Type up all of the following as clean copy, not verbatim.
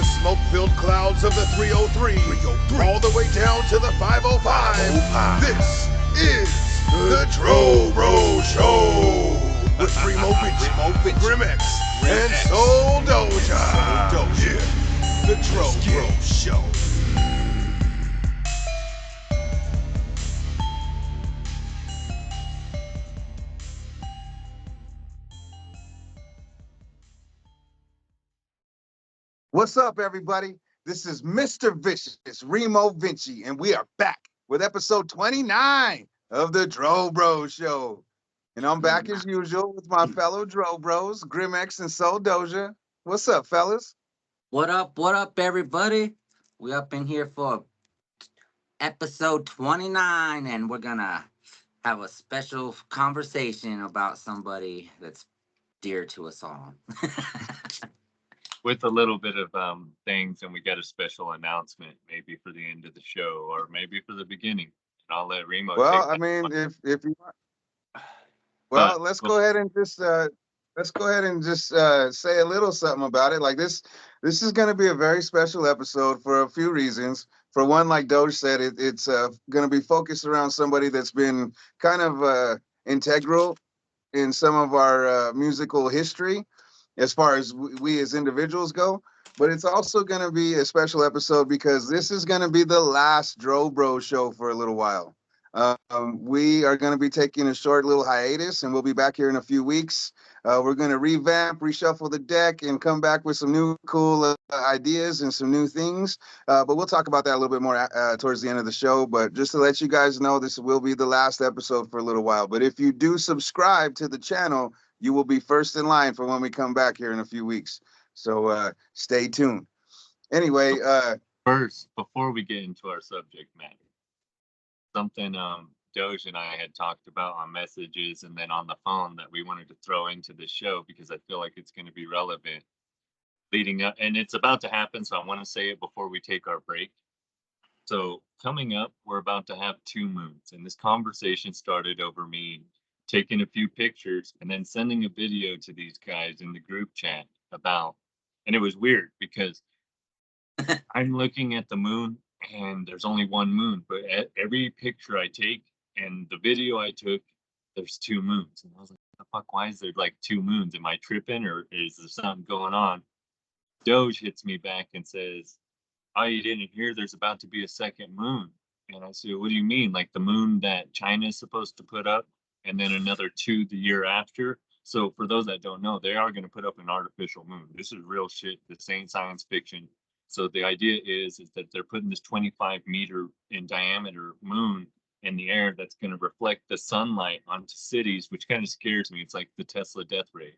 the smoke-filled clouds of the 303, all the way down to the 505. This is the Dro Bro Show with Remo Vinci, Grimex, and Soul Doja. Yeah, the Dro Bro Show. What's up, everybody? This is Mr. Vicious, Remo Vinci, and we are back with episode 29 of the Dro Bro Show. And I'm back as usual with my fellow Dro Bros, Grimex and Soul Doja. What's up, fellas? What up, everybody? We up in here for episode 29, and we're gonna have a special conversation about somebody that's dear to us all. With a little bit of things, and we got a special announcement maybe for the end of the show or maybe for the beginning. And I'll let Remo Well, take I that mean, one. if you well, But let's go ahead and just say a little something about it. Like this is going to be a very special episode for a few reasons. For one, like Doge said, it's going to be focused around somebody that's been kind of integral in some of our musical history, as far as we as individuals go. But it's also going to be a special episode because this is going to be the last Dro Bro show for a little while. We are going to be taking a short little hiatus, and we'll be back here in a few weeks. We're going to revamp, reshuffle the deck, and come back with some new cool ideas and some new things. But we'll talk about that a little bit more towards the end of the show. But just to let you guys know, this will be the last episode for a little while. But if you do subscribe to the channel, you will be first in line for when we come back here in a few weeks. So stay tuned. Anyway, first, before we get into our subject matter, something Doge and I had talked about on messages and then on the phone that we wanted to throw into the show because I feel like it's going to be relevant leading up, and it's about to happen, so I want to say it before we take our break. So coming up, we're about to have 2 moons, and this conversation started over me taking a few pictures and then sending a video to these guys in the group chat about, and it was weird because I'm looking at the moon and there's only one moon, but at every picture I take and the video I took, there's 2 moons. And I was like, what the fuck, why is there like 2 moons? Am I tripping or is there something going on? Doge hits me back and says, oh, you didn't hear there's about to be a second moon. And I said, what do you mean? Like the moon that China is supposed to put up and then another 2 the year after? So for those that don't know, they are going to put up an artificial moon. This is real shit. This ain't science fiction. So the idea is that they're putting this 25-meter in diameter moon in the air that's going to reflect the sunlight onto cities, which kind of scares me. It's like the Tesla death ray.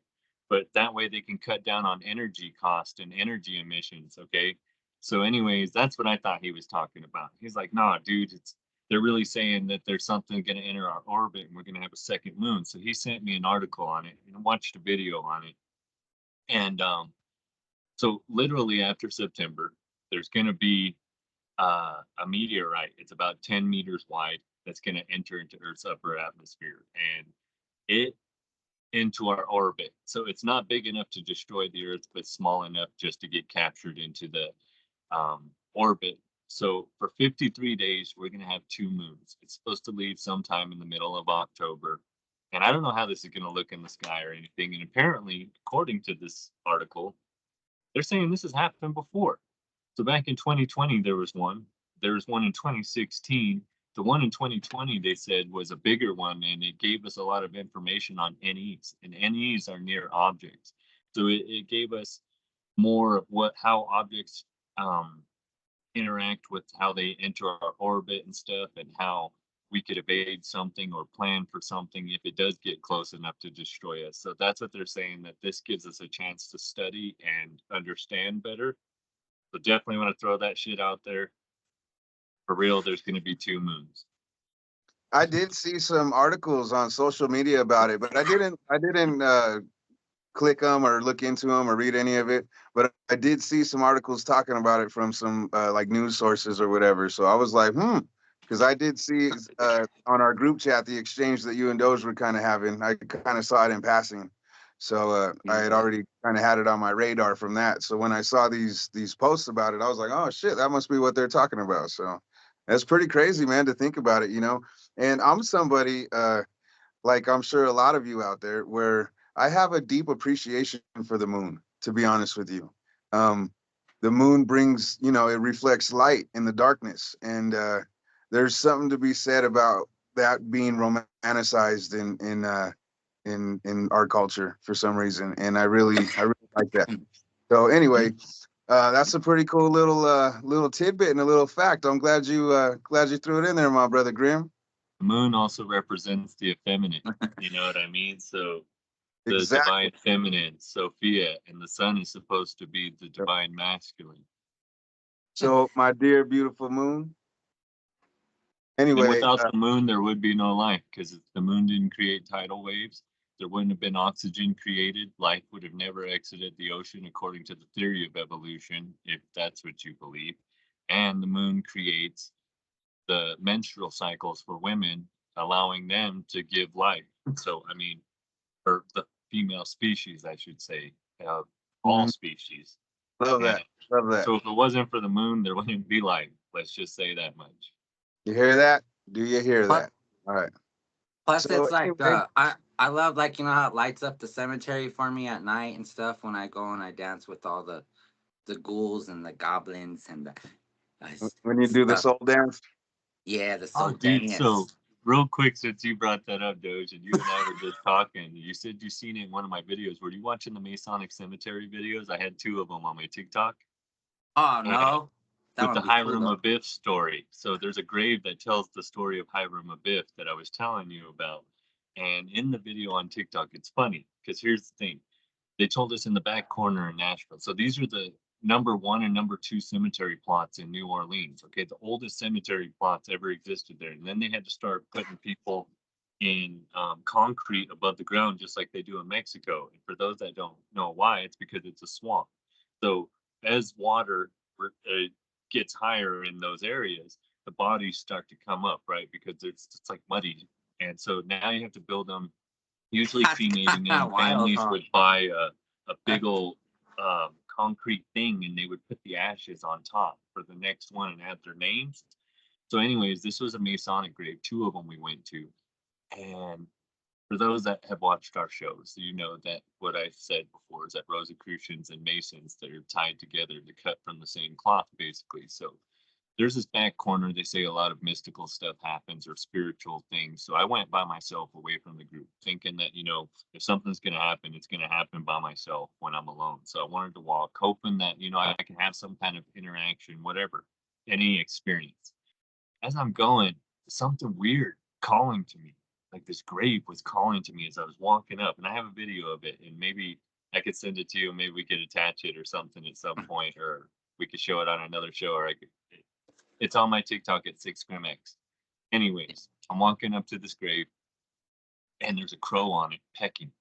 But that way they can cut down on energy cost and energy emissions, okay? So anyways, that's what I thought he was talking about. He's like, nah, dude, they're really saying that there's something going to enter our orbit and we're going to have a second moon. So he sent me an article on it and I watched a video on it. And so literally after September, there's going to be a meteorite. It's about 10 meters wide that's going to enter into Earth's upper atmosphere and it into our orbit. So it's not big enough to destroy the Earth, but small enough just to get captured into the orbit. So for 53 days, we're going to have 2 moons. It's supposed to leave sometime in the middle of October. And I don't know how this is going to look in the sky or anything. And apparently, according to this article, they're saying this has happened before. So back in 2020, there was one. There was one in 2016. The one in 2020, they said, was a bigger one, and it gave us a lot of information on NEs. And NEs are near objects. So it gave us more of how objects interact with how they enter our orbit and stuff, and how we could evade something or plan for something if it does get close enough to destroy us. So that's what they're saying, that this gives us a chance to study and understand better. So definitely want to throw that shit out there. For real, there's going to be 2 moons. I did see some articles on social media about it, but I didn't click them or look into them or read any of it. But I did see some articles talking about it from some like news sources or whatever. So I was like, because I did see on our group chat the exchange that you and Doge were kind of having. I kind of saw it in passing. So I had already kind of had it on my radar from that. So when I saw these posts about it, I was like, oh shit, that must be what they're talking about. So that's pretty crazy, man, to think about it, you know. And I'm somebody like I'm sure a lot of you out there where I have a deep appreciation for the moon, to be honest with you. Um, the moon brings, you know, it reflects light in the darkness, and there's something to be said about that being romanticized in our culture for some reason, and I really like that. So anyway, that's a pretty cool little tidbit and a little fact. I'm glad you threw it in there, my brother Grim. The moon also represents the effeminate. You know what I mean? So the Exactly. divine feminine, Sophia, and the sun is supposed to be the divine masculine. So my dear beautiful moon. And Anyway, without the moon, there would be no life because if the moon didn't create tidal waves, there wouldn't have been oxygen created. Life would have never exited the ocean, according to the theory of evolution, if that's what you believe. And the moon creates the menstrual cycles for women, allowing them to give life. So, I mean, or the female species, I should say, all mhm, species. love And that. Love that. so, if it wasn't for the moon, there wouldn't be life. Let's just say that much. You hear that? Do you hear Plus, that? All right. plus So it's like anyway, I love, like, you know how it lights up the cemetery for me at night and stuff when I go and I dance with all the ghouls and the goblins and the when you do the stuff. soul dance, Yeah, the Oh, soul dude. So, dance. real quick, since you brought that up, Doge, and you and I were just talking, you said you seen it in one of my videos. Were you watching the Masonic Cemetery videos? I had two of them on my TikTok. Oh And no, that with would the be cool Hiram though. Abiff story. So, there's a grave that tells the story of Hiram Abiff that I was telling you about. And in the video on TikTok, it's funny because here's the thing. They told us in the back corner in Nashville. So these are the number one and number two cemetery plots in New Orleans. Okay, the oldest cemetery plots ever existed there. And then they had to start putting people in concrete above the ground, just like they do in Mexico. And for those that don't know why, it's because it's a swamp. So as water gets higher in those areas, the bodies start to come up, right? Because it's like muddy. And so now you have to build them, usually That's cremating kind them. of wild, Families huh? would buy a big old concrete thing and they would put the ashes on top for the next one and add their names. So, anyways, this was a Masonic grave, two of them we went to. And for those that have watched our shows, you know that what I said before is that Rosicrucians and Masons that are tied together to cut from the same cloth, basically. So there's this back corner. They say a lot of mystical stuff happens or spiritual things. So I went by myself away from the group, thinking that, you know, if something's going to happen, it's going to happen by myself when I'm alone. So I wanted to walk, hoping that, you know, I can have some kind of interaction, whatever, any experience. As I'm going, something weird calling to me. Like this grave was calling to me as I was walking up. And I have a video of it. And maybe I could send it to you. Maybe we could attach it or something at some point, or we could show it on another show, or I could. It's on my TikTok at 6GramX. Anyways, I'm walking up to this grave and there's a crow on it pecking.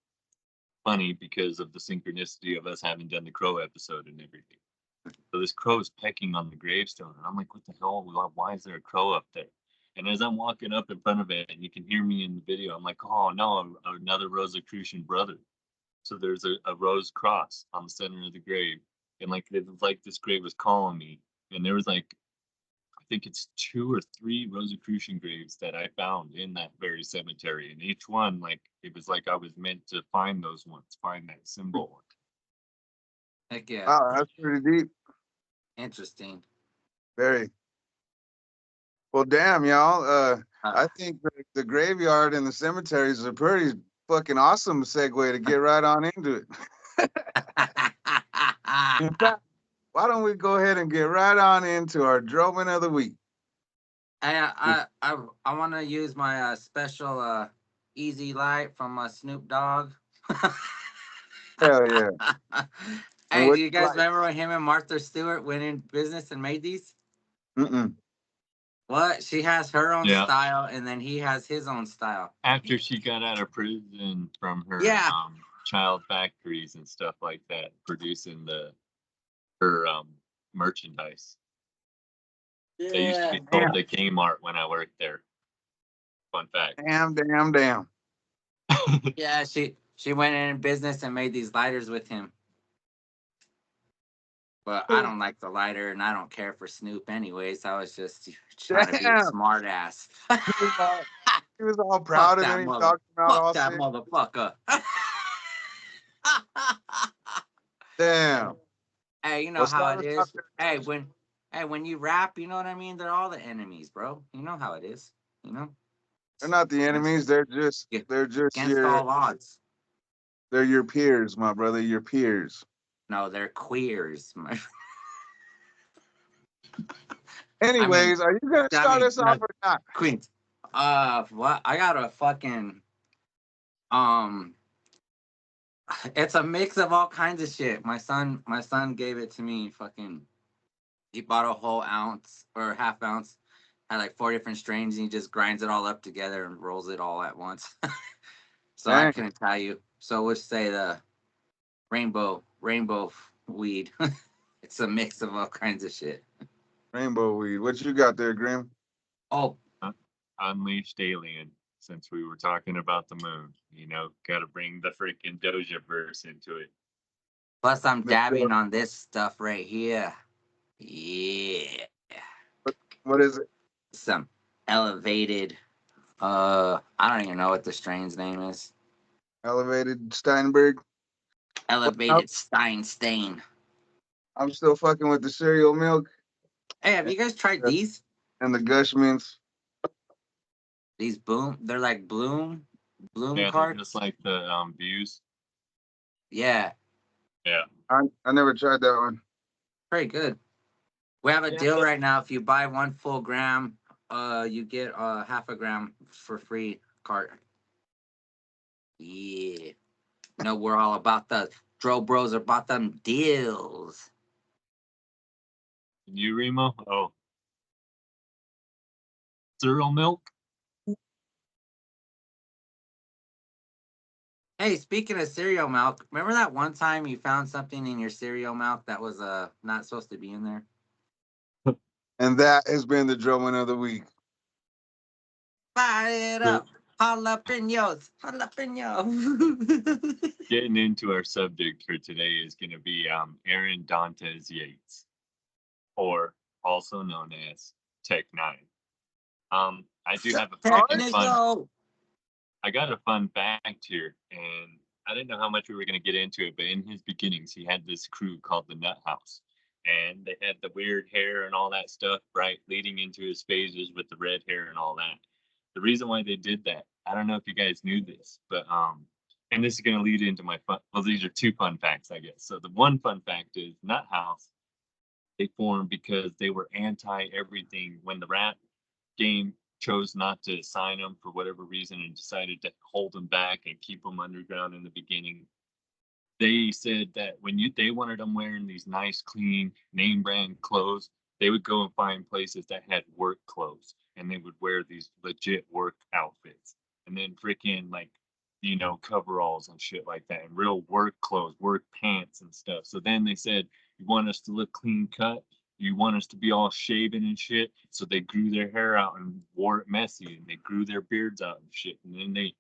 Funny because of the synchronicity of us having done the crow episode and everything. So this crow is pecking on the gravestone. And I'm like, what the hell? Why is there a crow up there? And as I'm walking up in front of it, and you can hear me in the video, I'm like, oh no, another Rosicrucian brother. So there's a rose cross on the center of the grave. And like it was like this grave was calling me. And there was like, I think it's two or three Rosicrucian graves that I found in that very cemetery. And each one, like, it was like I was meant to find those ones, find that symbol. Heck yeah, wow, that's pretty deep. interesting. Very. Well, damn, y'all. Uh, I think the graveyard and the cemeteries is a pretty fucking awesome segue to get right on into it. In fact, why don't we go ahead and get right on into our Drobin of the week? I want to use my special Easy Light from Snoop Dogg. Hell yeah. And Hey, what do you you guys like? remember when him and Martha Stewart went in business and made these? Mm-mm. What? She has her own Yeah. style, and then he has his own style. After she got out of prison from her Yeah. child factories and stuff like that, producing her merchandise. They used to Yeah. be Damn, sold at Kmart when I worked there. Fun fact. damn. Yeah, She went in business and made these lighters with him. But I don't like the lighter, and I don't care for Snoop anyways. I was just trying to be a Damn. smart ass. He was all Fuck proud and that then he mother. talked about Fuck all that sick. motherfucker. Damn. Hey, you know Well, how start it us off is. there. Hey, when you rap, you know what I mean? They're all the enemies, bro. You know how it is. You know? They're not the Against, enemies. They're just yeah, against your all odds. they're your peers, my brother. Your peers. No, they're queers. I mean, Anyways, are you gonna start us off no, or not? queens. What? I got a fucking um. It's a mix of all kinds of shit. My son gave it to me. Fucking, he bought a whole ounce or half ounce. Had like 4 different strains, and he just grinds it all up together and rolls it all at once. So I Dang, couldn't tell you. So we'll say the rainbow weed. It's a mix of all kinds of shit. rainbow weed. What you got there, Grim? Oh, Unleashed Alien. Since we were talking about the moon, got to bring the freaking Doja verse into it. plus I'm Let's go. dabbing on this stuff right here. Yeah, What is it? some elevated. I don't even know what the strain's name is. Elevated Steinberg. Elevated Stein. I'm still fucking with the cereal milk Hey, have you guys tried these? and the gush mints. These they're like bloom Yeah, they're just carts. like the views. Yeah, Yeah. I never tried that one. pretty good. We have a Yeah. deal right now. If you buy 1 full gram, you get half a gram for free cart. Yeah. No, we're all about the Dro Bros are about them deals. And you, Remo? Oh, cereal milk? Hey, speaking of cereal milk, remember that one time you found something in your cereal milk that was not supposed to be in there? And that has been the drumming of the week. Fire it So, up. Jalapenos. Jalapeno. getting into our subject for today is going to be Aaron Dantes Yates, or also known as N9ne. I do have a freaking fun. Technical. I got a fun fact here, and I didn't know how much we were going to get into it, but in his beginnings, he had this crew called the Nut House, and they had the weird hair and all that stuff, right, leading into his phases with the red hair and all that. The reason why they did that, I don't know if you guys knew this, but and this is going to lead into my fun. Well, these are two fun facts, I guess. So the one fun fact is Nut House. They formed because they were anti everything when the rap game chose not to sign them for whatever reason and decided to hold them back and keep them underground in the beginning. They said that when they wanted them wearing these nice, clean, name brand clothes, they would go and find places that had work clothes and they would wear these legit work outfits. And then freaking like, coveralls and shit like that and real work clothes, work pants and stuff. So then they said, you want us to look clean cut? You want us to be all shaven and shit? So they grew their hair out and wore it messy and they grew their beards out and shit. And then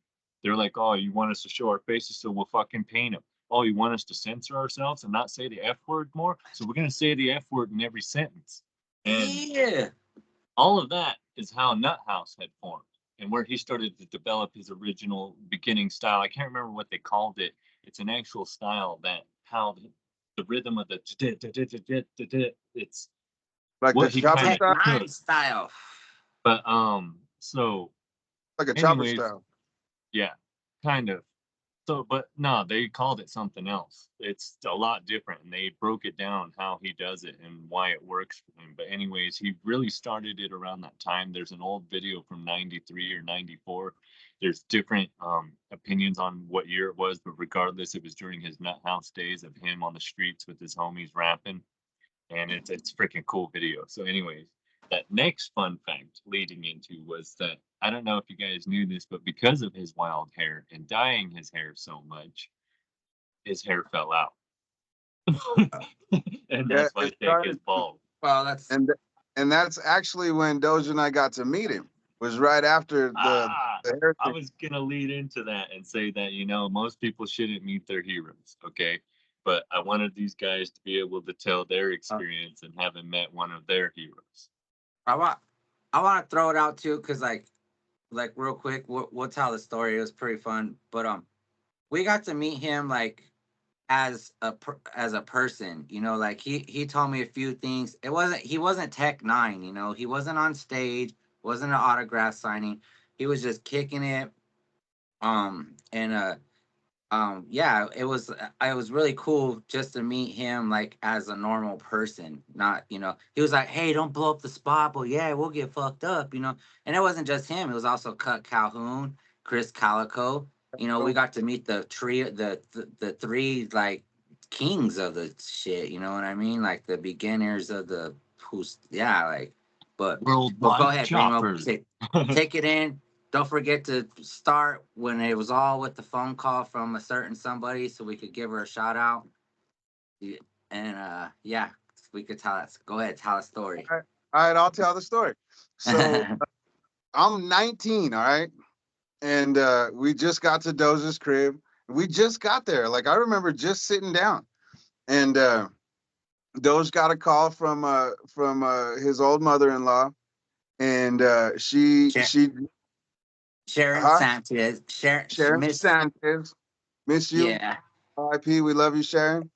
they're like, oh, you want us to show our faces, so we'll fucking paint them. Oh, you want us to censor ourselves and not say the F word more? So we're going to say the F word in every sentence. And Yeah. all of that is how Nut House had formed and where he started to develop his original beginning style. I can't remember what they called it. It's an actual style that how the rhythm of the it's Like the what he chopper kind of style? Tech9 took. style. But so Like a chopper anyways, style. yeah, kind of. So, but no, they called it something else. It's a lot different, and they broke it down how he does it and why it works for him. But anyways, he really started it around that time. There's an old video from '93 or '94. There's different opinions on what year it was, but regardless, it was during his Nut House days of him on the streets with his homies rapping, and it's freaking cool video. So, anyways, that next fun fact leading into was that I don't know if you guys knew this, but because of his wild hair and dyeing his hair so much, his hair fell out. And Yeah, that's why it Dick is started, Well, that's and that's actually when Doja and I got to meet him. was right after Ah, the I heretic. was gonna lead into that and say that, most people shouldn't meet their heroes, okay? But I wanted these guys to be able to tell their Uh, experience and having met one of their heroes. I want I want to throw it out too, cause like real quick, we'll tell the story. It was pretty fun, but we got to meet him like as a person, like he told me a few things. He wasn't Tech 9, he wasn't on stage, wasn't an autograph signing. He was just kicking it. And yeah, it was really cool just to meet him like as a normal person. Not, he was like, hey, don't blow up the spot, but yeah, we'll get fucked up. And it wasn't just him, it was also Cut Calhoun, Chris Calico. We So got to meet the three, the three like kings of the shit, you know what I mean, like the beginners of the who's, yeah, like, but go Worldwide ahead, Primo, choppers. take it in. Don't forget to start when it was all with the phone call from a certain somebody, so we could give her a shout out. Yeah. And yeah, we could tell us. Go ahead, tell a story. all right, I'll tell the story. So I'm 19, all right, and we just got to Doz's crib. We just got there. Like I remember just sitting down, and Doge got a call from his old mother-in-law, and Sha- she Sharon huh Sanchez, Sharon Sharon Miss. Sanchez, miss you, Yeah, R.I.P. We love you, Sharon.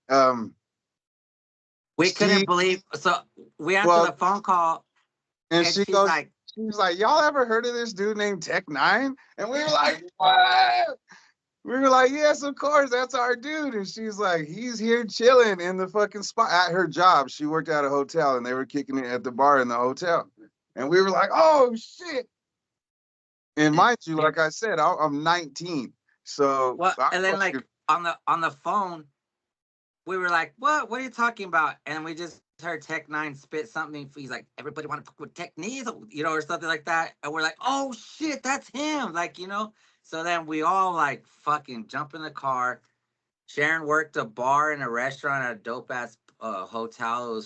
Um, we couldn't she believe. So we answered well, the phone call, and and she's like, she's like, y'all ever heard of this dude named Tech 9? And we were like, what? We were like, yes, of course, that's our dude. And she's like, he's here chilling in the fucking spot at her job. She worked at a hotel, and they were kicking it at the bar in the hotel. And we were like, oh shit. And mind you, like I said, I'm 19, so what? I And then fucking like on the phone, we were like, "What? What are you talking about?" And we just heard Tech 9 spit something. He's like, "Everybody want to fuck with Tech 9, or something like that." And we're like, "Oh shit, that's him!" Like. So then we all like fucking jump in the car. Sharon worked a bar and a restaurant at a dope ass hotel.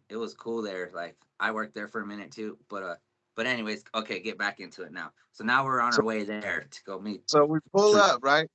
It was cool there. Like I worked there for a minute too. But anyways, okay, get back into it now. So now we're on so our way there to go meet. so we pull To, up, right?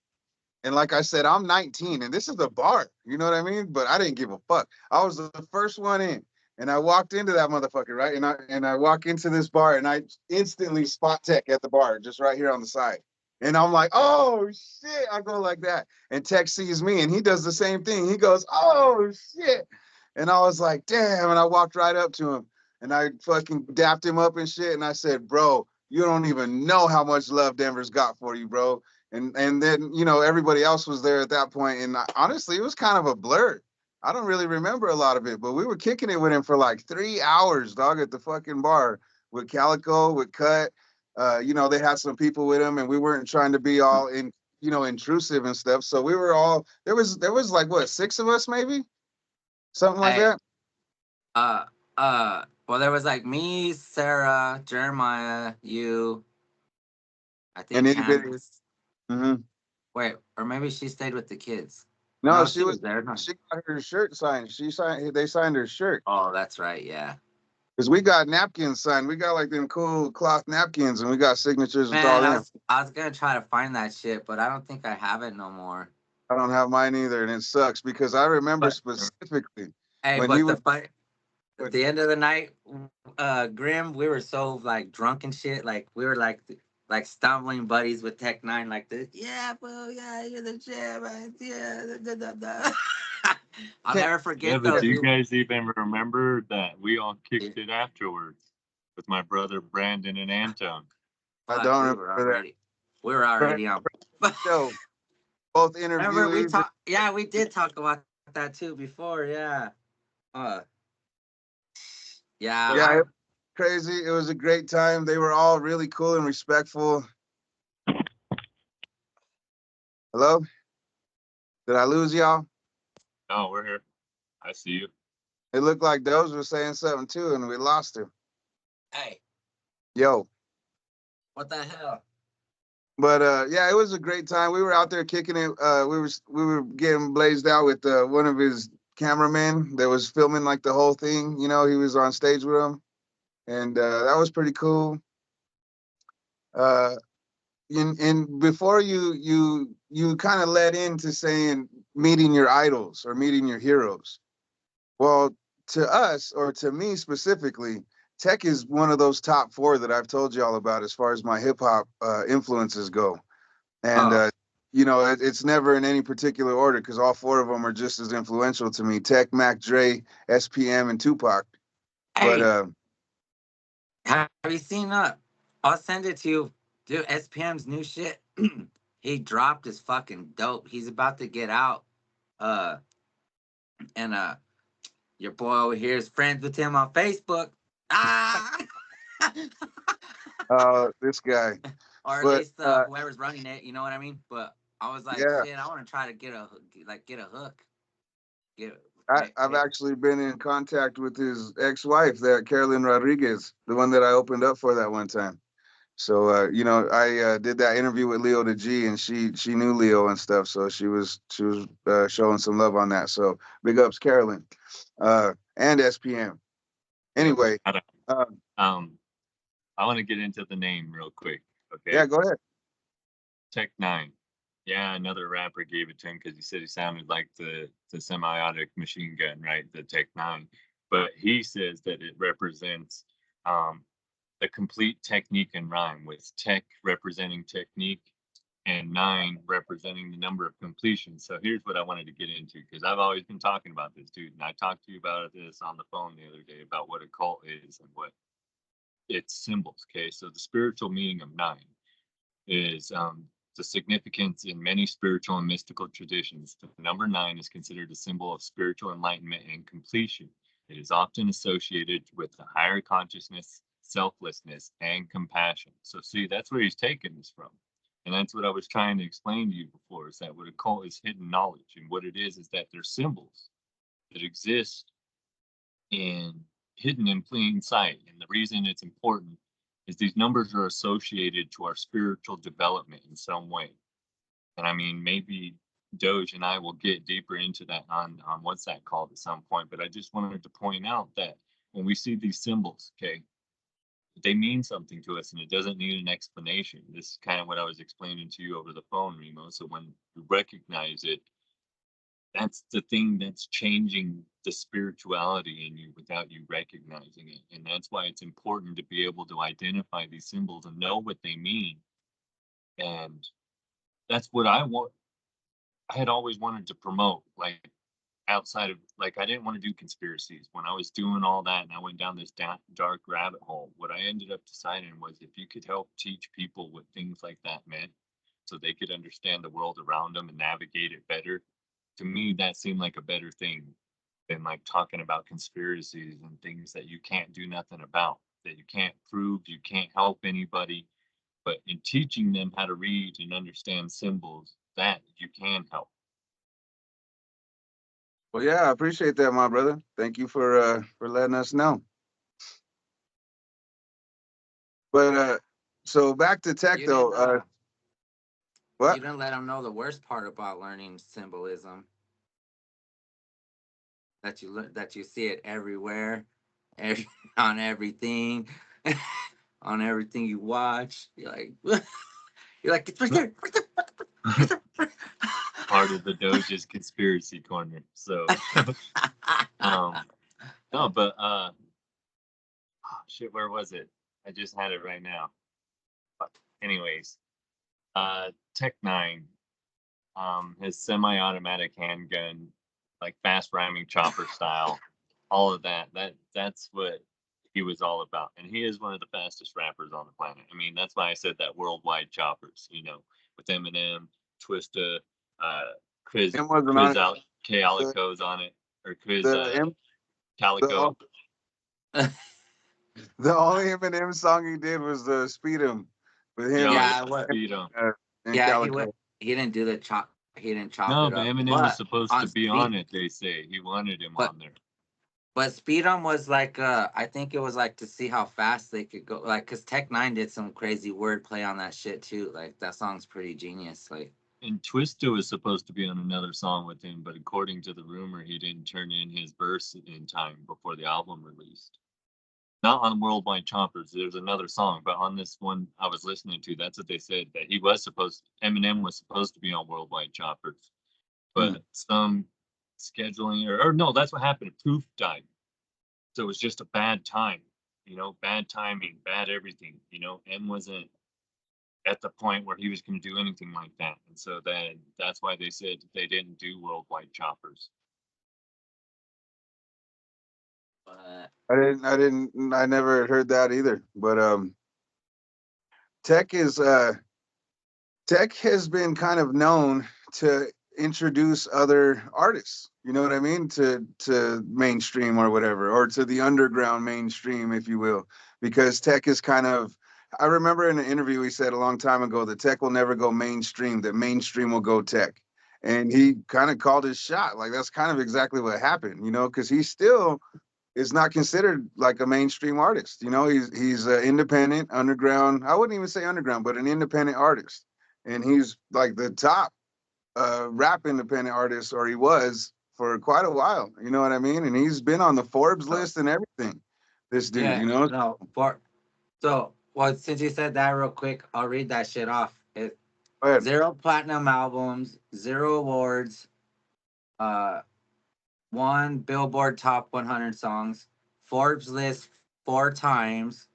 And like I said, I'm 19, and this is a bar. You know what I mean? But I didn't give a fuck. I was the first one in, and I walked into that motherfucker, right? And I walk into this bar, and I instantly spot Tech at the bar, just right here on the side. And I'm like, oh shit! I go like that, and Tech sees me, and he does the same thing. He goes, oh shit! And I was like, damn! And I walked right up to him, and I fucking dapped him up and shit, and I said, bro, you don't even know how much love Denver's got for you, bro. And then everybody else was there at that point, and honestly, it was kind of a blur. I don't really remember a lot of it, but we were kicking it with him for like 3 hours, dog, at the fucking bar with Calico, with Cut. They had some people with him, and we weren't trying to be all intrusive and stuff. So we were all there was like what, 6 of us maybe, something like hey, that. well, there was like me, Sarah, Jeremiah, you, I And think itty bitty. Candace. hmm Wait, or maybe she stayed with the kids. No, No, she she was. was there. No. She got her shirt signed. She signed. They signed her shirt. Oh, that's right. Yeah. Because we got napkins signed. We got like them cool cloth napkins, and we got signatures with all Man, I them. was I was gonna try to find that shit, but I don't think I have it no more. I don't have mine either, and it sucks because I remember But specifically hey, when he but the was. fight at But the end of the night, Grim, we were so like drunk and shit. Like we were like stumbling buddies with Tech 9, like this. Yeah, bro. Yeah, you're the jam, man. Yeah. Da, da, da. I'll Can't, never Yeah, forget but those. do you guys even remember that we all We, kicked it afterwards with my brother Brandon and Anton? I fuck, don't we were remember that. already we were But already on. show both Remember we interviewees. talked? Yeah, we did talk about that too before. Yeah. Uh. Yeah. Yeah, it was crazy. It was a great time. They were all really cool and respectful. Hello, did I lose y'all? No, we're here. I see you. It looked like Doge was saying something too, and we lost him. Hey, Yo. what the hell? But yeah, it was a great time. We were out there kicking it. We were getting blazed out with one of his cameramen that was filming like the whole thing. He was on stage with him, and that was pretty cool. Uh, in before you kind of led into saying meeting your idols or meeting your heroes. Well, to us or to me specifically, Tech is one of those top four that I've told you all about as far as my hip hop influences go. And Oh, it's never in any particular order because all four of them are just as influential to me: Tech, Mac Dre, SPM, and Tupac. But hey, have you seen I'll send it to you. Dude, SPM's new shit. He dropped his fucking dope. He's about to get out. Uh and your boy over here is friends with him on Facebook. Ah this guy. or at But least whoever's running it, you know what I mean? But I was like, yeah, shit, I want to try to get a hook. Get I've actually been in contact with his ex-wife, that Carolyn Rodriguez, the one that I opened up for that one time. So I did that interview with Leo the G, and she knew Leo and stuff, so she was showing some love on that. So big ups, Carolyn, and SPM. Yep. Anyway, uh, Um, I want to get into the name real quick. yeah, Okay. go ahead. N9ne. Yeah, another rapper gave it to him because he said he sounded like the semiotic machine gun, right? The N9ne. But he says that it represents um, the complete technique and rhyme, with tech representing technique and nine representing the number of completions. So here's what I wanted to get into because I've always been talking about this, dude. And I talked to you about this on the phone the other day about what a cult is and what its symbols. Okay. So the spiritual meaning of nine is the significance in many spiritual and mystical traditions. The number nine is considered a symbol of spiritual enlightenment and completion. It is often associated with the higher consciousness, selflessness, and compassion. So, see, that's where he's taken this from. And that's what I was trying to explain to you before, is that what a cult is hidden knowledge. And what it is that they're symbols that exist in hidden in plain sight. And the reason it's important is these numbers are associated to our spiritual development in some way. And I mean, maybe Doge and I will get deeper into that on what's that called at some point. But I just wanted to point out that when we see these symbols, okay, they mean something to us and it doesn't need an explanation. This is kind of what I was explaining to you over the phone, Remo. So when you recognize it, that's the thing that's changing the spirituality in you without you recognizing it. And that's why it's important to be able to identify these symbols and know what they mean. And that's what I had always wanted to promote, like outside of, like, I didn't want to do conspiracies. When I was doing all that and I went down this dark rabbit hole, what I ended up deciding was if you could help teach people what things like that meant so they could understand the world around them and navigate it better, to me that seemed like a better thing than like talking about conspiracies and things that you can't do nothing about, that you can't prove, you can't help anybody. But in teaching them how to read and understand symbols, that you can help. Well, yeah, I appreciate that, my brother. Thank you for letting us know. But so back to Tech you though. didn't What? you didn't let them know the worst part about learning symbolism, that that you see it everywhere, every, on everything, on everything you watch. You're like, you're like, it's right there, right there. Part of the Doge's conspiracy corner. So um no, but shit, where was it? I just had it right now. But anyways, Tech-9 his semi-automatic handgun, like fast rhyming chopper style, all of that. That's what he was all about. And he is one of the fastest rappers on the planet. I mean, that's why I said that worldwide choppers, with Eminem, Twista, Chris Him wasn't on Chris it. Al The Calico's on it, or Chris the M- the Calico. the only Eminem song he did was the Speed 'em with him Yo, yeah, yeah, what? speed 'em. and Yeah, Calico. He didn't do the chop. He didn't chop No, it but up. Eminem was But supposed on to be speed, on it. They say he wanted him but on there. but Speedum was like, I think it was like to see how fast they could go. Like, cause Tech 9 did some crazy wordplay on that shit too. Like that song's pretty genius. Like, And Twista was supposed to be on another song with him, but according to the rumor, he didn't turn in his verse in time before the album released. not on Worldwide Choppers. There's another song, but on this one I was listening to, that's what they said, that Eminem was supposed to be on Worldwide Choppers, but some scheduling or no, that's what happened. Proof died, so it was just a bad time, bad timing, bad everything. M wasn't at the point where he was going to do anything like that, and so then that's why they said they didn't do Worldwide Choppers. But I never heard that either. But Tech is Tech has been kind of known to introduce other artists, you know what I mean, to mainstream or whatever, or to the underground mainstream, if you will, because Tech is kind of. I remember in an interview he said a long time ago that Tech will never go mainstream, that mainstream will go Tech, and he kind of called his shot. Like that's kind of exactly what happened, because he still is not considered like a mainstream artist. He's an independent underground. I wouldn't even say underground, but an independent artist, and he's like the top rap independent artist, or he was for quite a while. You know what I mean? And he's been on the Forbes list and everything. This dude, yeah, no, well, since you said that real quick, I'll read that shit off. Go ahead. 0 platinum albums, 0 awards, uh, 1 Billboard Top 100 songs, Forbes list 4 times,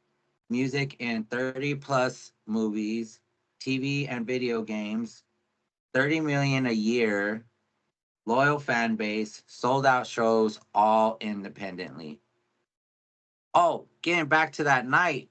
music in 30 plus movies, TV and video games, 30 million a year, loyal fan base, sold out shows, all independently. Oh, getting back to that night,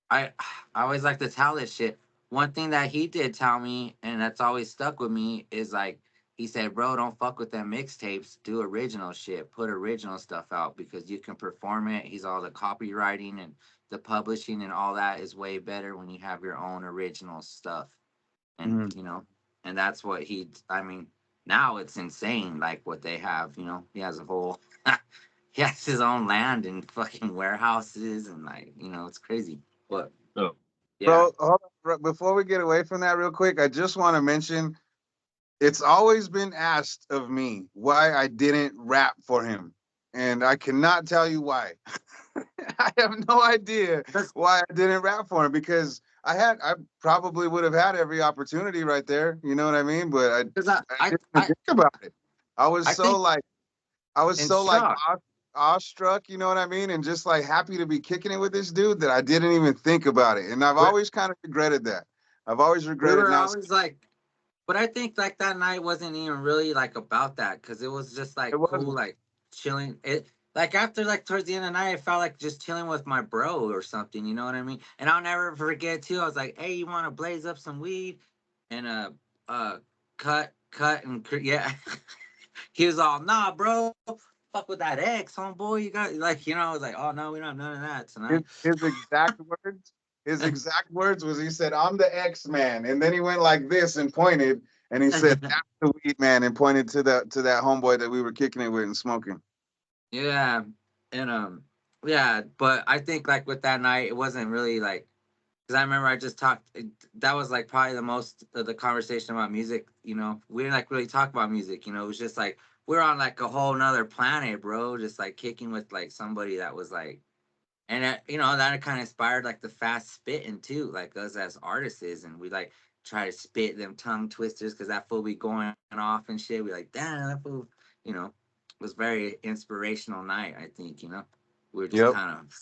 I I always like to tell this shit. One thing that he did tell me, and that's always stuck with me, is like he said, "Bro, don't fuck with them mixtapes. Do original shit. Put original stuff out because you can perform it." He's all the copywriting and the publishing and all that is way better when you have your own original stuff. And Mhm. and that's what I mean, now it's insane, like what they have. He has a whole, he has his own land and fucking warehouses and like it's crazy. But So yeah, Bro, hold on. Before we get away from that real quick, I just want to mention it's always been asked of me why I didn't rap for him. And I cannot tell you why. I have no idea why I didn't rap for him, because I probably would have had every opportunity right there. You know what I mean? But because I didn't even think about it. I was I so think like, I was in so like shock. awestruck, you know what I mean? And just like happy to be kicking it with this dude that I didn't even think about it. And I've But always kind of regretted that. I've always we regretted were not. always like, but I think like that night wasn't even really like about that because it was just It like cool, wasn't. like chilling. It like after like towards the end of the night, I felt like just chilling with my bro or something. You know what I mean? And I'll never forget too. I was like, "Hey, you want to blaze up some weed?" And cut, and yeah. He was all, "Nah, bro, fuck with that X, homeboy. You got like, I was like, oh no, we don't have none of that his, tonight." his exact words. His exact words was, he said, "I'm the X man," and then he went like this and pointed, and he said, "That's the weed man," and pointed to that homeboy that we were kicking it with and smoking. Yeah, and yeah, but I think like with that night, it wasn't really like because I remember I just talked. That was like probably the most of the conversation about music. We didn't like really talk about music. It was just like we're on like a whole nother planet, bro. Just like kicking with like somebody that was like, and that kind of inspired like the fast spitting too, like us as artists, and we like try to spit them tongue twisters because that fool be going off and shit. We like, damn, that fool, you know, was very inspirational night. I think we were just Yep. kind of.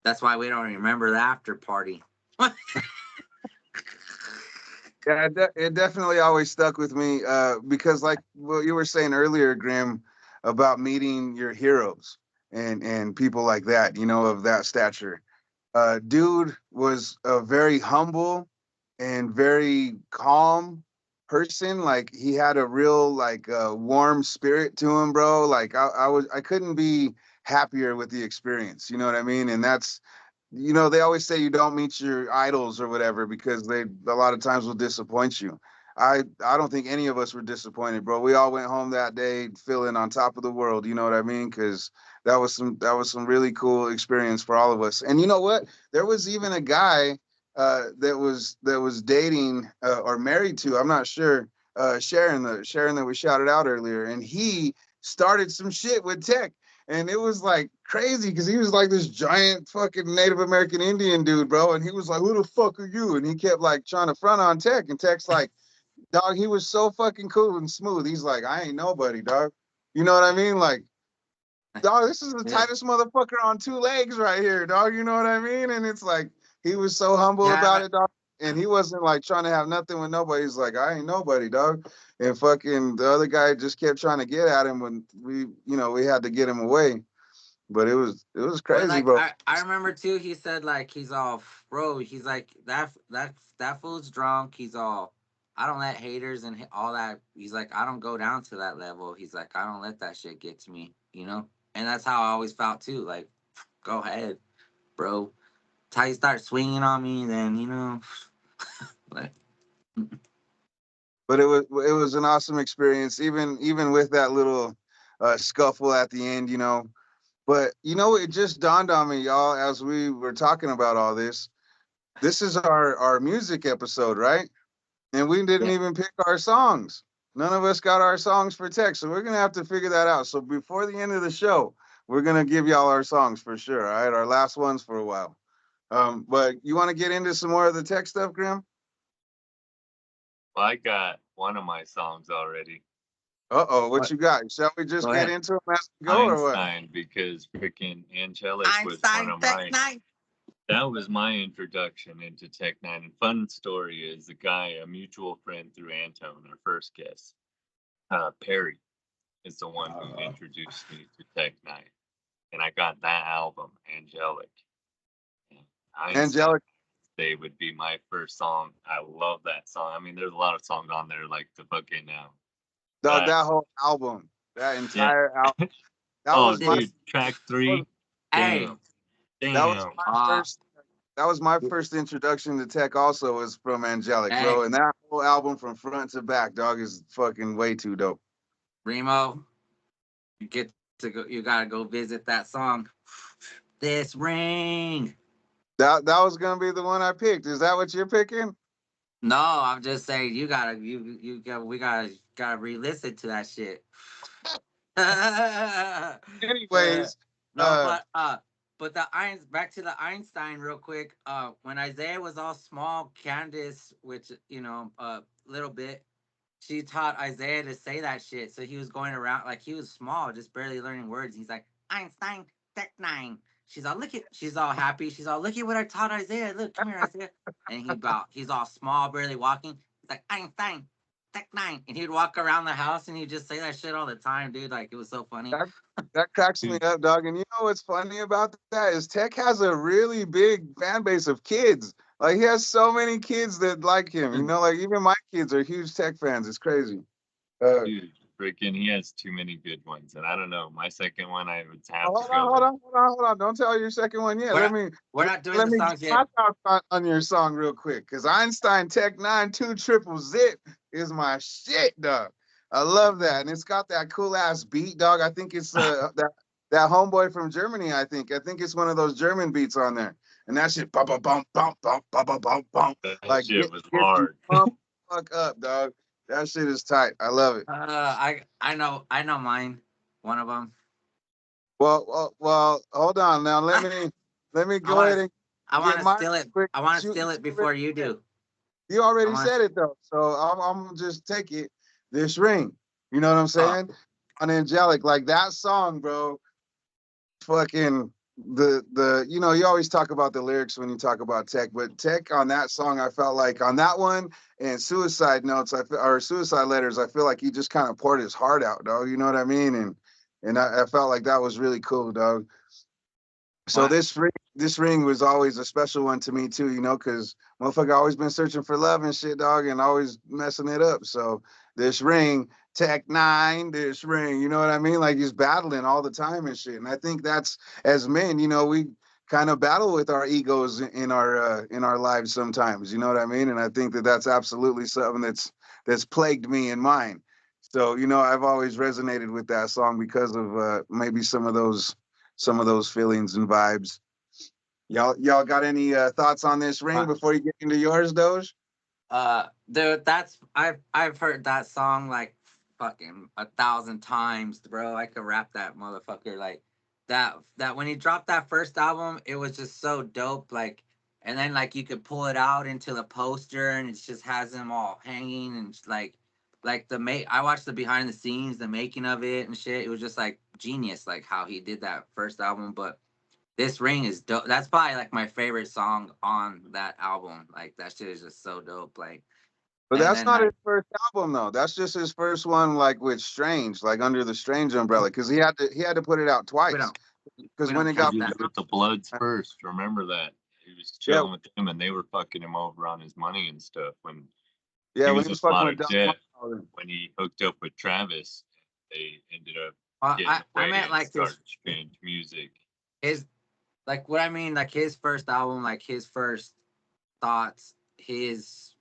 That's why we don't remember the after party. Yeah, it definitely always stuck with me because, like what you were saying earlier, Grim, about meeting your heroes and people like that, of that stature. Dude was a very humble and very calm person. Like he had a real like warm spirit to him, bro. Like I couldn't be happier with the experience. You know what I mean? And that's they always say you don't meet your idols or whatever because they a lot of times will disappoint you. I don't think any of us were disappointed, bro. We all went home that day feeling on top of the world. You know what I mean? Because that was some really cool experience for all of us. And you know what? There was even a guy that was dating or married to, I'm not sure, Sharon that we shouted out earlier, and he started some shit with Tech. And it was like crazy because he was like this giant fucking Native American Indian dude, bro. And he was like, "Who the fuck are you?" And he kept like trying to front on Tech, and Tech's like, "Dog, he was so fucking cool and smooth. He's like, I ain't nobody, dog. You know what I mean? Like, dog, this is the Yeah. tightest motherfucker on two legs right here, dog. You know what I mean?" And it's like he was so humble about Yeah. it, dog. And he wasn't like trying to have nothing with nobody. He's like, I ain't nobody, dog. And fucking the other guy just kept trying to get at him when we had to get him away. But it was Well, crazy, like bro. I remember too. He said like he's all bro. He's like that fool's drunk. He's all. I don't let haters and all that. He's like I don't go down to that level. He's like I don't let that shit get to me. You know, and that's how I always felt too. Like, go ahead, bro. Till you start swinging on me, then like But it was an awesome experience, even with that little scuffle at the end, you know. But it just dawned on me, y'all, as we were talking about all this. This is our music episode, right? And we didn't yeah. even pick our songs. None of us got our songs for tech, so we're gonna have to figure that out. So before the end of the show, we're gonna give y'all our songs for sure. All right, our last ones for a while. But you want to get into some more of the tech stuff, Grim? Well, I got one of my songs already, Uh-oh, what What? you got? Shall we just Go get ahead. into them as we go, or what? Einstein, because freaking Angelic was one Einstein of Tech my. Nine. That was my introduction into Tech9ne. And fun story is a mutual friend through Anton, our first guest, Perry, is the one who Uh, introduced me to Tech9ne, and I got that album, Angelic. And Einstein Angelic, Day would be my first song. I love that song. I mean, there's a lot of songs on there like the fucking dog, uh, that whole album, that yeah. entire album, that Oh, was my This dude, track that was, 3. hey. Damn, that was damn. my Uh. first that was my first introduction to tech. Also, was from Angelic, bro, Hey. and that whole album from front to back, dog, is fucking way too dope. Remo. You get to go. You gotta go visit that song. This ring. That was gonna be the one I picked. Is that what you're picking? No, I'm just saying you gotta we gotta re-listen to that shit. Uh, Anyways, no, uh, but the back to the Einstein real quick. When Isaiah was all small, Candace, which little bit, she taught Isaiah to say that shit. So he was going around like he was small, just barely learning words. He's like Einstein Tech Nine. She's all happy. She's all look at what I taught Isaiah. Look, come here, Isaiah. And he's all small, barely walking. He's like Einstein Tech Nine, and he'd walk around the house and he'd just say that shit all the time, dude. Like it was so funny. that that cracks me Dude, up, dog. And you know what's funny about that is Tech has a really big fan base of kids. Like he has so many kids that like him. Like even my kids are huge Tech fans. It's crazy. Uh, dude, freaking, he has too many good ones. And I don't know, my second one, I would have to Hold on, go hold with. on, hold on, hold on. Don't tell your second one yet. We're Let not me we're not doing let the me get songs yet. my thoughts on your song real quick. Cause Einstein Tech 92 Triple Zip is my shit, dog. I love that. And it's got that cool ass beat, dog. I think it's that homeboy from Germany, I think it's one of those German beats on there. And that shit bum bum bum bum bum bum bum bum bum. That Like shit was gets you hard. pumped the fuck up, dog. That shit is tight. I love it. I know mine. One of them. Well, hold on now. Let me I go want ahead to and I want get to mine steal it. quick. I want to You, steal you it already before you said do. you I already want said to. it though, so I'm gonna just take it. This ring, you know what I'm Oh, saying? On Angelic, like that song, bro. Fucking you always talk about the lyrics when you talk about Tech, but Tech on that song, I felt like on that one and Suicide Notes, or Suicide Letters, I feel like he just kind of poured his heart out, dog. You know what I mean? And I felt like that was really cool, dog. So what? this ring was always a special one to me too, because motherfucker always been searching for love and shit, dog, and always messing it up. So this ring, Tech 9, this ring, you know what I mean? Like he's battling all the time and shit. And I think that's as men, we kind of battle with our egos in our lives sometimes. You know what I mean? And I think that that's absolutely something that's plagued me in mine. So I've always resonated with that song because of maybe some of those feelings and vibes. Y'all got any thoughts on this ring What? before you get into yours, Doge? Dude, that's I've heard that song like fucking 1,000 times, bro. I could rap that motherfucker like. that when he dropped that first album, it was just so dope. Like, and then like you could pull it out into the poster, and it just has him all hanging and like the make. I watched the behind the scenes, the making of it and shit. It was just like genius, like how he did that first album. But this ring is dope. That's probably like my favorite song on that album. Like that shit is just so dope. Like, But and that's then not his like first album though. That's just his first one, like with Strange, like under the Strange umbrella, because he had to put it out we twice. don't Because we when don't it He got count was that. with the Bloods first. Remember that? He was yeah, chilling with them, and they were fucking him over on his money and stuff. When yeah, he when was he in was a fucking lot with of Don debt, Juan. when he hooked up with Travis, they ended up getting I away meant and like started strange music. his like what I mean, like his first album, like his first thoughts, his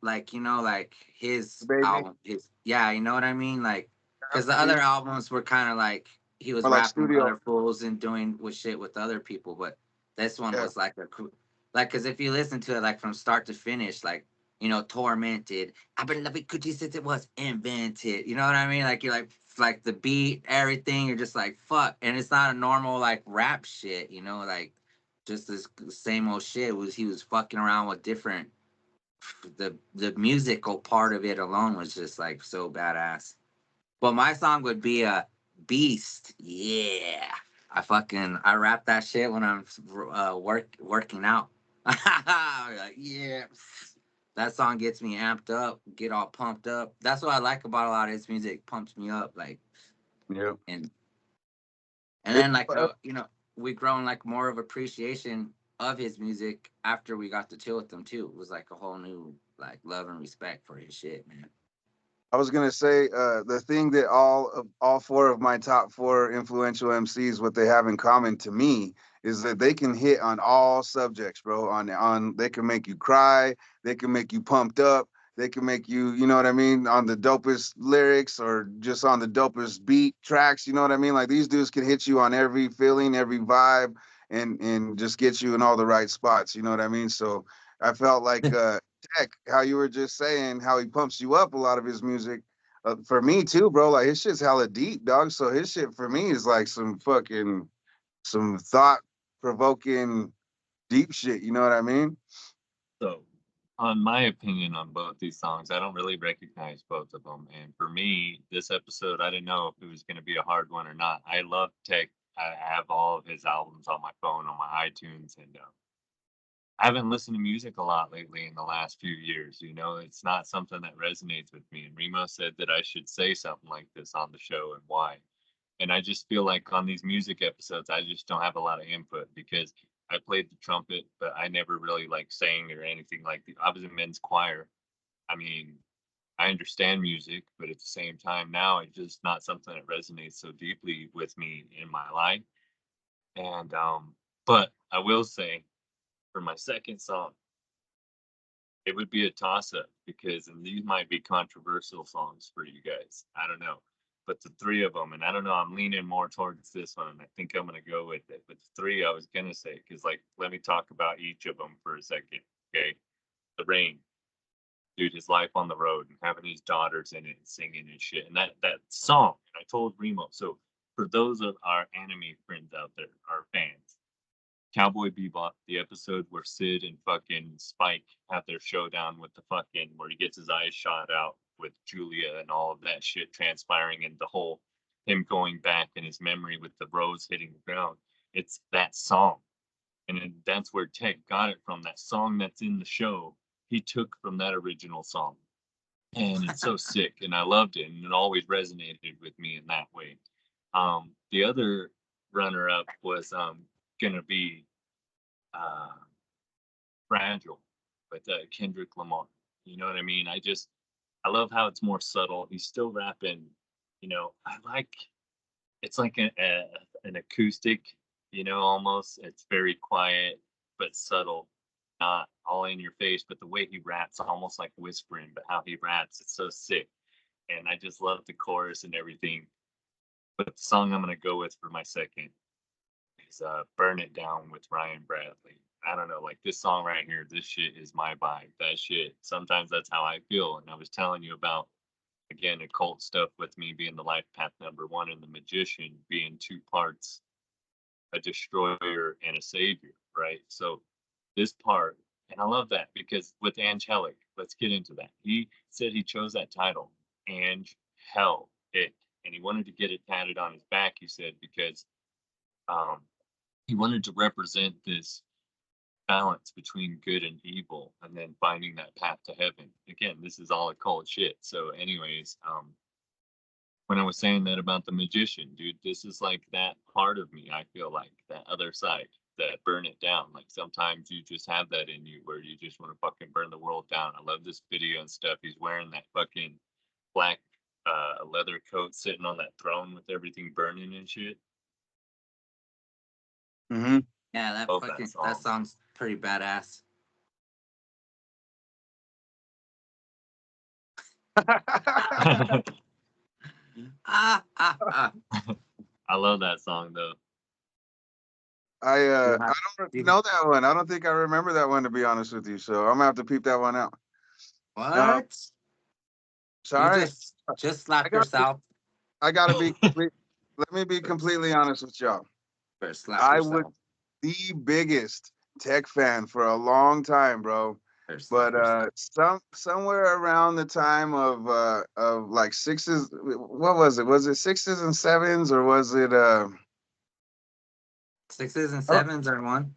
like like his Baby, album, his yeah, you know what I mean, like because the other Masterpiece, albums were kind of like he was or like rapping with studio. other fools and doing with shit with other people, but this one Yeah, was like like because if you listen to it like from start to finish, like tormented. I've been loving Gucci since it was invented. You know what I mean? Like you're like the beat, everything. You're just like fuck, and it's not a normal like rap shit. Like just this same old shit. He was fucking around with different. The musical part of it alone was just like so badass. But my song would be a Beast. Yeah. I rap that shit when I'm working out. Like, yeah. That song gets me amped up, get all pumped up. That's what I like about a lot of his music. Pumps me up, like, yeah. and and It, then like we grown like more of appreciation of his music after we got to chill with him too. It was like a whole new like love and respect for his shit, man. I was gonna say the thing that all four of my top four influential MCs, what they have in common to me is that they can hit on all subjects, bro. On they can make you cry, they can make you pumped up, they can make you, you know what I mean, on the dopest lyrics or just on the dopest beat tracks. You know what I mean? Like these dudes can hit you on every feeling, every vibe, and just get you in all the right spots. You know what I mean? So I felt like Tech, how you were just saying how he pumps you up a lot of his music. For me too, bro. Like his shit's hella deep, dog. So his shit for me is like some thought provoking deep shit. You know what I mean? So, on my opinion on both these songs, I don't really recognize both of them. And for me, this episode, I didn't know if it was going to be a hard one or not. I love Tech. I have all of his albums on my phone, on my iTunes, and I haven't listened to music a lot lately in the last few years. It's not something that resonates with me. And Remo said that I should say something like this on the show and why. And I just feel like on these music episodes, I just don't have a lot of input because I played the trumpet, but I never really like sang or anything like that. I was in men's choir. I mean, I understand music, but at the same time, now it's just not something that resonates so deeply with me in my life. And but I will say for my second song, it would be a toss up because, and these might be controversial songs for you guys. I don't know. But the three of them, and I don't know, I'm leaning more towards this one, and I think I'm going to go with it. But the three I was going to say, because, like, let me talk about each of them for a second. Okay. The Rain, dude, his life on the road and having his daughters in it and singing and shit. And that song, and I told Remo, so for those of our anime friends out there, our fans, Cowboy Bebop, the episode where Sid and fucking Spike have their showdown with the fucking where he gets his eyes shot out with Julia and all of that shit transpiring and the whole him going back in his memory with the rose hitting the ground. It's that song. That's where Tech got it from. That song that's in the show, he took from that original song. And it's so sick. And I loved it. And it always resonated with me in that way. The other runner up was gonna be uh, Fragile with Kendrick Lamar. You know what I mean? I love how it's more subtle. He's still rapping. I like it's like an acoustic. Almost it's very quiet but subtle, not all in your face. But the way he raps, almost like whispering. But how he raps, it's so sick. And I just love the chorus and everything. But the song I'm gonna go with for my second is Burn It Down with Ryan Bradley. I don't know, like this song right here, this shit is my vibe. That shit, sometimes that's how I feel. And I was telling you about, again, occult stuff with me being the life path number one and the magician being two parts a destroyer and a savior, right? So this part, and I love that because with Angelic, let's get into that. He said he chose that title, Hell It, and he wanted to get it tatted on his back. He said because um, he wanted to represent this balance between good and evil, and then finding that path to heaven. Again, this is all occult shit. So, anyways, when I was saying that about the magician, dude, this is like that part of me. I feel like that other side that burn it down. Like sometimes you just have that in you where you just want to fucking burn the world down. I love this video and stuff. He's wearing that fucking black leather coat, sitting on that throne with everything burning and shit. Mm-hmm. Yeah, that Love fucking that that song. song's pretty badass. Ah ah ah. I love that song though. I Yeah. don't know that one. I don't think I remember that one, to be honest with you. So I'm gonna have to peep that one out. Uh, What? You sorry, just I slapped got yourself I gotta be complete. Let me be completely honest with y'all. or slap I was yourself the biggest Tech fan for a long time, bro. or slap But yourself. somewhere around the time of like sixes, what was it? Was it sixes and sevens, or was it Sixes and I don't sevens are one.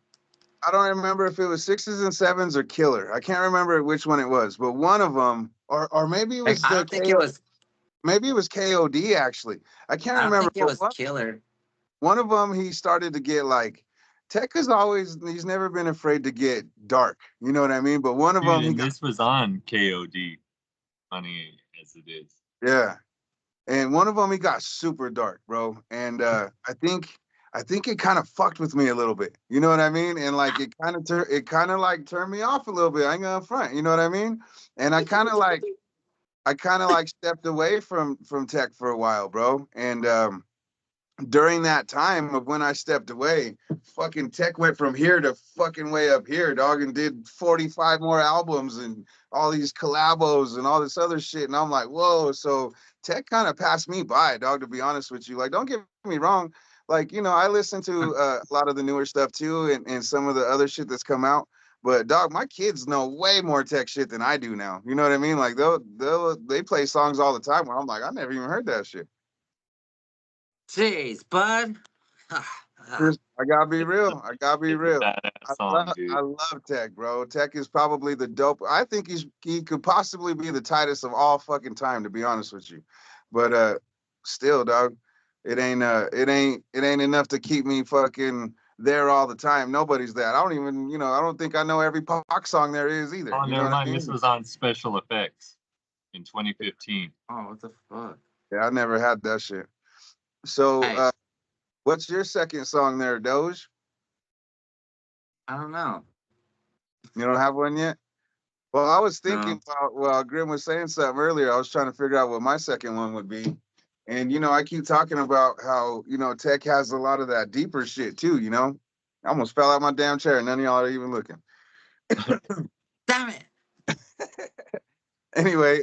I don't remember if it was sixes and sevens or Killer. I can't remember which one it was, but one of them, or maybe it was I the don't think it KO, was. maybe it was KOD actually. I can't I don't remember, think it but was Killer. one of them he started to get like Tech is always he's never been afraid to get dark. You know what I mean? But one of Dude, them he and got this was on KOD, funny as it is. yeah. And one of them he got super dark, bro. And I think it kind of fucked with me a little bit. You know what I mean? And like it kind of like turned me off a little bit. I ain't gonna front. You know what I mean? And I kind of like stepped away from Tech for a while, bro. And during that time of when I stepped away, fucking Tech went from here to fucking way up here, dog, and did 45 more albums and all these collabos and all this other shit. And I'm like, whoa. So Tech kind of passed me by, dog, to be honest with you. Like, don't get me wrong. Like, I listen to a lot of the newer stuff too, and some of the other shit that's come out. But dog, my kids know way more Tech shit than I do now. You know what I mean? Like they play songs all the time where I'm like, I never even heard that shit. Jeez, bud. I gotta be It's a, real. I gotta be it's a real. badass I song, love dude. I love Tech, bro. Tech is probably the dope. I think he could possibly be the tightest of all fucking time, to be honest with you. But still, dog, it ain't enough to keep me fucking there all the time. Nobody's that. I don't even, I don't think I know every Pac song there is either. Oh, You know never what I mind. This mean? was on special effects in 2015. Oh, what the fuck? Yeah, I never had that shit. So Hey, what's your second song there, Doge? I don't know. You don't have one yet? Well, I was thinking No. about, well, Grim was saying something earlier. I was trying to figure out what my second one would be. And, I keep talking about how, Tech has a lot of that deeper shit too. I almost fell out my damn chair. None of y'all are even looking. Damn it. Anyway,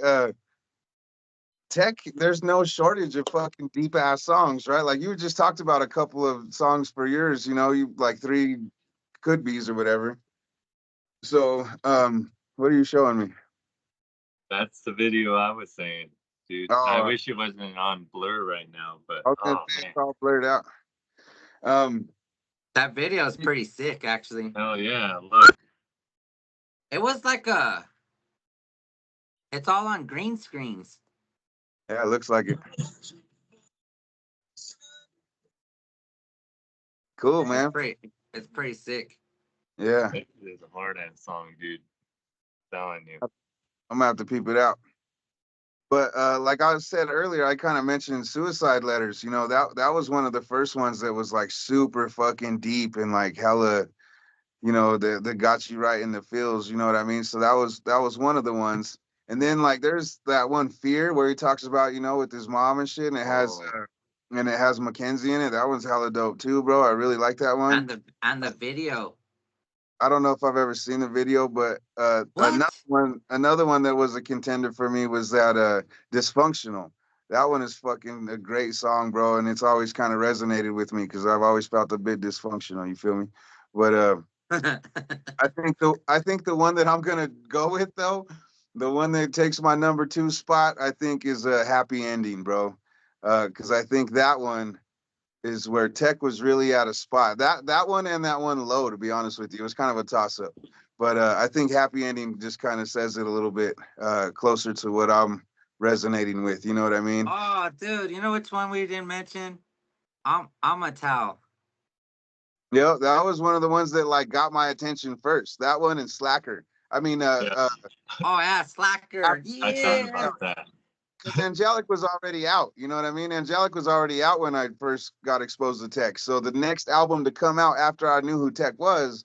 Tech, there's no shortage of fucking deep ass songs, right? Like you just talked about a couple of songs for yours, you like three could be's or whatever. So, what are you showing me? That's the video I was saying, dude. I Oh, wish it wasn't on blur right now, but I was gonna oh say man, it's all blurred out. Um, That video is pretty sick, actually. hell yeah! Look, It was like a. It's all on green screens. yeah, it looks like it. Cool, It's man. pretty. It's pretty sick. Yeah, it is a hard ass song, dude. Telling you. I'm gonna have to peep it out. But like I said earlier, I kind of mentioned suicide letters. That was one of the first ones that was like super fucking deep and like hella, that got you right in the feels. You know what I mean? So that was one of the ones. And then like there's that one Fear where he talks about with his mom and shit, and Oh. it has Mackenzie in it. That one's hella dope too, bro. I really like that one. And the video. I don't know if I've ever seen the video, but What? another one that was a contender for me was that Dysfunctional. That one is fucking a great song, bro, and it's always kind of resonated with me because I've always felt a bit dysfunctional. You feel me? But I think the one that I'm gonna go with though, the one that takes my number two spot, I think is a happy ending, bro. Because I think that one is where Tech was really at a spot. That one and that one low, to be honest with you, it was kind of a toss up. But I think happy ending just kind of says it a little bit closer to what I'm resonating with. You know what I mean? Oh, dude, you know which one we didn't mention? I'm a towel. Yeah, that was one of the ones that like got my attention first. That one and Slacker. I mean, Yeah, Oh yeah, Slacker. I thought Yeah. about that. because Angelic was already out. You know what I mean? Angelic was already out when I first got exposed to Tech. So the next album to come out after I knew who Tech was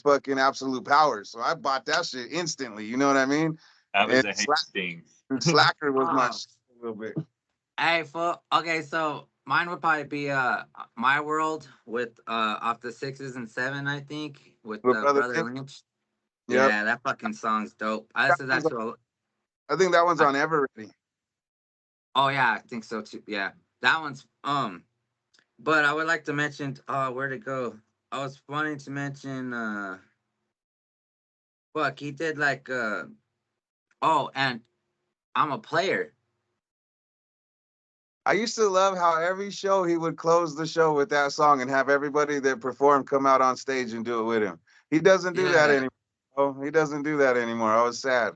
fucking Absolute Power. So I bought that shit instantly. You know what I mean? That was And a Hastings. Slacker was my Oh, shit a little bit. hey, full. Okay, so mine would probably be My World with off the sixes and seven, I think, with But brother, Brother Lynch. yep, Yeah, that fucking song's dope. I that said one's that to I think that one's I, on Ever Ready. oh yeah, I think so too. Yeah. That one's but I would like to mention where'd it go? I was wanting to mention fuck, he did like oh, and I'm a player. I used to love how every show he would close the show with that song and have everybody that performed come out on stage and do it with him. He doesn't do that Yeah. anymore. Oh, he doesn't do that anymore. I was sad.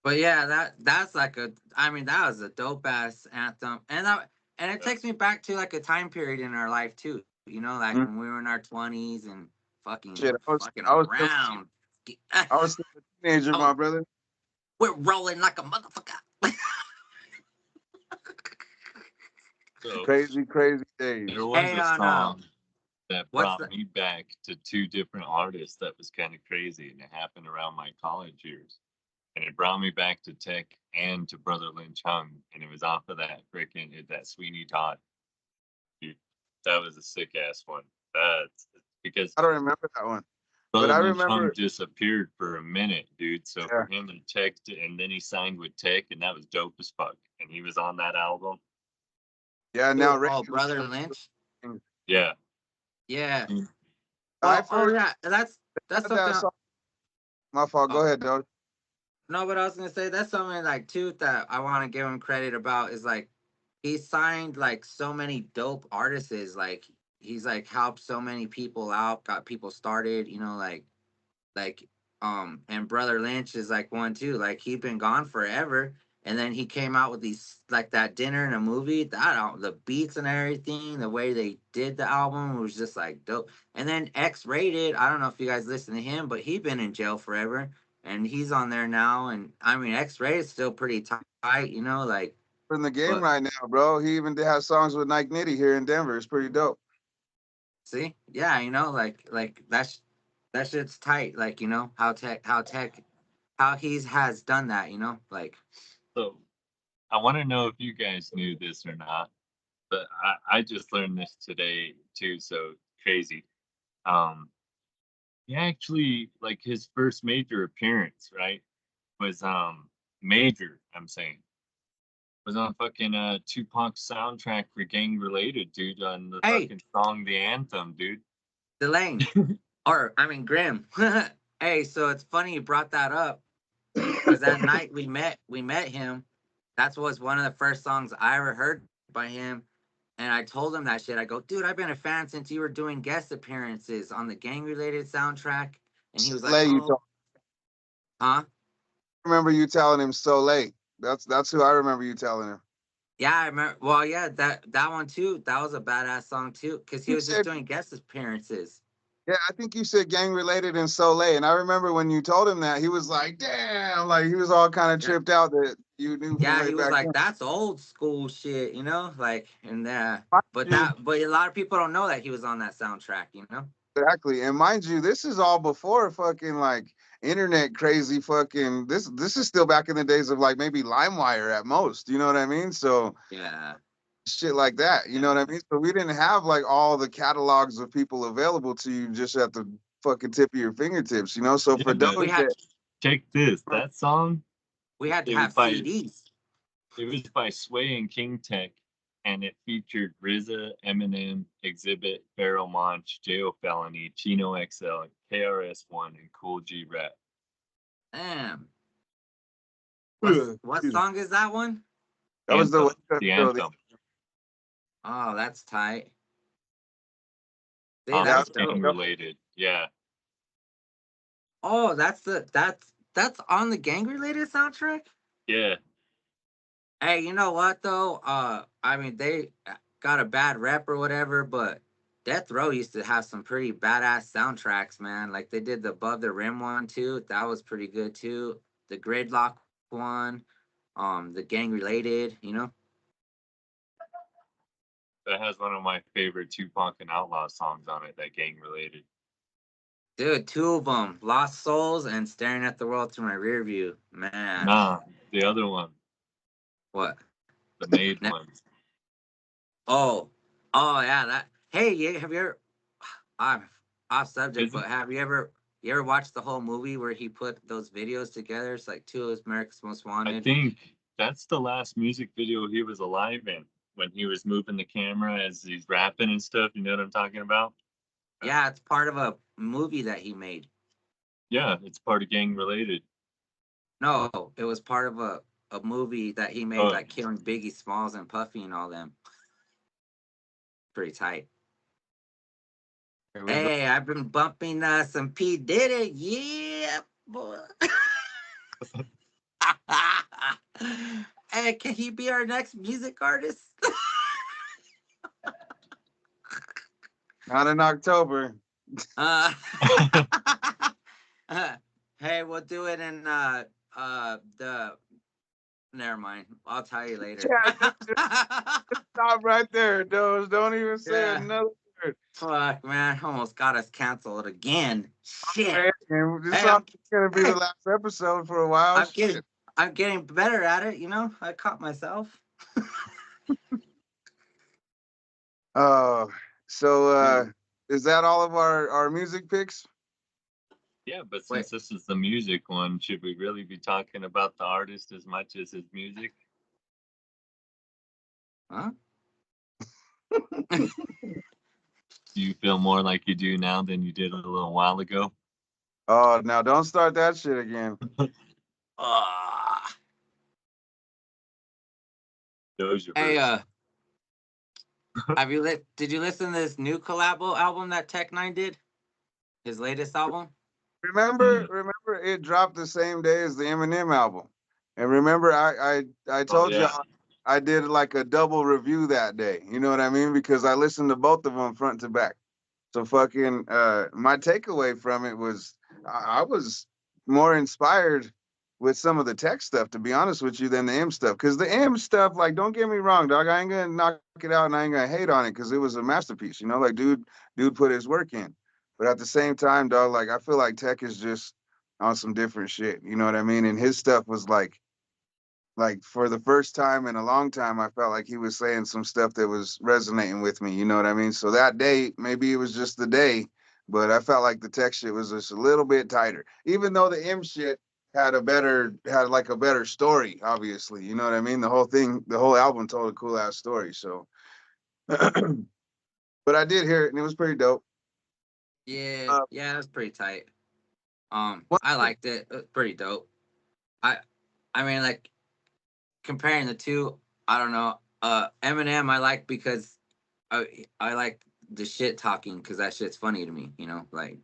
But yeah, that's like a I mean that was a dope ass anthem. And it Yeah. takes me back to like a time period in our life too. You know, like Mm, when we were in our 20s and shit, fucking I was still around. I was still a teenager, Oh, my brother. we're rolling like a motherfucker. So Crazy, crazy days. there was Hey, a on song that what's brought the me back to two different artists that was kind of crazy, and it happened around my college years. And it brought me back to Tech and to Brother Lynch Hung, and it was off of that freaking that Sweeney Todd. Dude, that was a sick ass one. That's because I don't remember that one, but Brother I Lynch Hung remember. disappeared for a minute, dude. So Yeah, for him and Tech, and then he signed with Tech, and that was dope as fuck. And he was on that album. yeah. who? Now, Ricky, Oh, Brother Lynch. Yeah. Yeah. Mm. I Oh first yeah. That's heard something. that song. My fault. Go Oh, ahead, dog. no, but I was gonna say that's something like too that I want to give him credit about is like he signed like so many dope artists. Like he's like helped so many people out, got people started. You know, like and Brother Lynch is like one too. Like he'd been gone forever, and then he came out with these like that dinner and a movie. The beats and everything, the way they did the album was just like dope. And then X Rated, I don't know if you guys listen to him, but he been in jail forever, and he's on there now. And I mean X Rated still pretty tight, you know, like In the game but right now, bro. He even has songs with N9ne here in Denver. It's pretty dope. see, yeah, you know, like that shit's tight. Like you know how he's has done that, you know, like. So I want to know if you guys knew this or not, but I just learned this today too. So crazy. Um, he actually like his first major appearance, right? Was major. I'm saying was on fucking Tupac soundtrack for Gang Related, dude. On the Hey, fucking song The Anthem, dude. Delane, or I mean Grim. Hey, so it's funny you brought that up because that night we met him. That was one of the first songs I ever heard by him, and I told him that shit. I go, dude, I've been a fan since you were doing guest appearances on the gang related soundtrack, and he was like, Lay, you oh, talk. huh? I remember you telling him so late. That's who I remember you telling him. Yeah, I remember. Well, yeah, that one too. That was a badass song too, because he You was just said, doing guest appearances. yeah, I think you said gang related and Soleil. And I remember when you told him that, he was like, damn, like he was all kind of Yeah. tripped out that you knew from Yeah, way he was back like, then. "That's old school shit," you know, like, and Mind but you, but a lot of people don't know that he was on that soundtrack, you know. exactly. And mind you, this is all before fucking like internet crazy fucking this is still back in the days of like maybe LimeWire at most. You know what I mean? So Yeah, shit like that. You know what I mean? So we didn't have like all the catalogs of people available to you just at the fucking tip of your fingertips, you know? So Yeah, for but we those had that check this. That song we had to it was have by CDs. It was by Sway and King Tech, and it featured RZA, Eminem, Exhibit, Pharoah Monch, J.O. Felony, Chino XL, KRS-One, and Cool G Rap. Damn. Ugh, What excuse me. song is that one? That was the The anthem. Oh, that's tight. See, That's that's gang dope. related. Yeah. Oh, that's on the gang related soundtrack. Yeah. Hey, you know what though? I mean they got a bad rep or whatever, but Death Row used to have some pretty badass soundtracks, man. Like they did the Above the Rim one too. That was pretty good too. The Gridlock one, the gang related, you know. That has one of my favorite Tupac and Outlaw songs on it, that gang related. Dude, two of them, Lost Souls and Staring at the World Through My Rear View. Man, Nah, the other one, what? the Made Ne- one. oh, oh yeah, that. Hey, yeah, have you ever? I'm off subject, Is but it? have you ever watched the whole movie where he put those videos together? It's like two of America's Most I Wanted. think that's the last music video he was alive in, when he was moving the camera as he's rapping and stuff. You know what I'm talking about? Yeah, it's part of a movie that he made. Yeah, it's part of gang related. No, it was part of a movie that he made, Oh, like killing Biggie Smalls and Puffy and all them. Pretty tight. Here we go. Hey, I've been bumping some P Diddy. Yeah, boy. Hey, can he be our next music artist? Not in October. uh, hey, we'll do it in the. Never mind. I'll tell you later. Yeah, just stop right there, Doge. Don't even say Yeah. another word. Fuck, man, almost got us canceled again. Shit. Man, this Hey, is gonna be the last episode for a while. I'm Shit. I'm getting better at it. You know, I caught myself. Uh, so Man, is that all of our music picks? yeah, but wait, since this is the music one, should we really be talking about the artist as much as his music? huh? Do you feel more like you do now than you did a little while ago? Oh, now don't start that shit again. Ah. Doja Hey, verse. did you listen to this new collabo album that N9ne did? His latest album? Remember, it dropped the same day as the Eminem album, and remember, I Oh told yeah. y'all I did like a double review that day. You know what I mean? Because I listened to both of them front to back. So fucking my takeaway from it was I was more inspired with some of the tech stuff, to be honest with you, than the M stuff. Because the M stuff, like, don't get me wrong, dog, I ain't gonna knock it out and I ain't gonna hate on it because it was a masterpiece. You know, like dude put his work in. But at the same time, dog, like I feel like tech is just on some different shit. You know what I mean? And his stuff was like for the first time in a long time, I felt like he was saying some stuff that was resonating with me. You know what I mean? So that day, maybe it was just the day, but I felt like the tech shit was just a little bit tighter. Even though the M shit had like a better story, obviously. You know what I mean? The whole album told a cool ass story. So, but I did hear it and it was pretty dope. Yeah, Uh, yeah, that's pretty tight. one I thing, liked it. It was pretty dope. I I mean, like, comparing the two, I don't know. Eminem I like because I like the shit talking because that shit's funny to me, you know, like.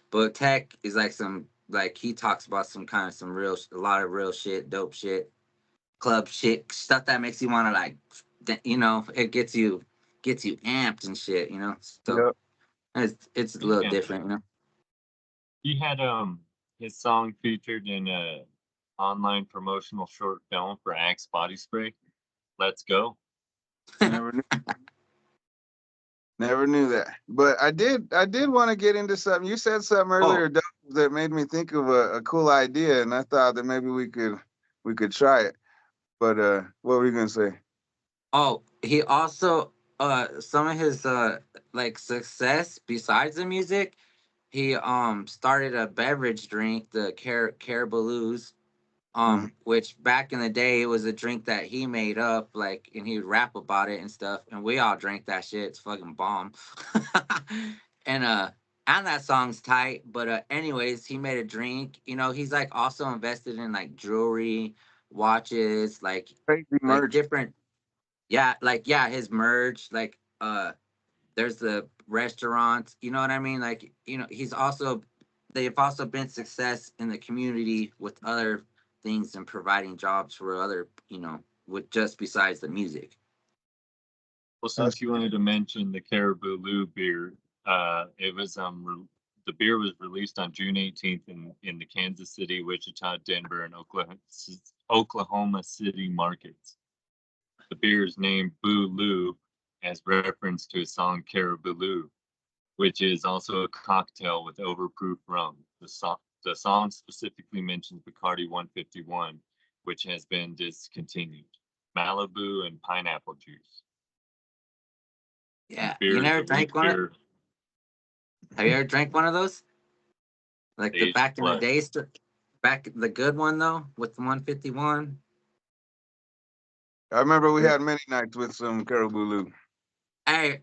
But Tech is like some, like, he talks about some kind of some real, a lot of real shit, dope shit, club shit, stuff that makes you want to, like, you know, it gets you amped and shit, you know. So yeah. it's a little Yeah. different, you know. He had his song featured in a online promotional short film for Axe body spray. Let's go. Never knew, never knew that. But I did want to get into something. You said something Oh, earlier, Doug, that made me think of a cool idea, and I thought that maybe we could try it. But what were you gonna say? oh, he also some of his like success besides the music, he started a beverage drink, the Caribaloos. Which back in the day it was a drink that he made up, like, and he would rap about it and stuff, and we all drank that shit. It's fucking bomb. and and that song's tight. But anyways, he made a drink. You know, he's like also invested in like jewelry, watches, Crazy like merch. different, yeah, like yeah, his merch, like there's the restaurants, you know what I mean? Like, you know, they've also been success in the community with other things and providing jobs for other, you know, with just besides the music. Well, That's since you wanted to mention the Caribou Lou beer, it was the beer was released on June 18th in the Kansas City, Wichita, Denver, and Oklahoma City markets. The beer is named Boo Lou as reference to his song Caribou Lou, which is also a cocktail with overproof rum. The song specifically mentions Bacardi 151, which has been discontinued, Malibu, and pineapple juice. Yeah, you Beer is never a wheat drank one of? beer, Have you ever drank one of those? Like the aged back in the plus. days, back the good one though, with the 151. I remember we had many nights with some Caribou Lou. Hey,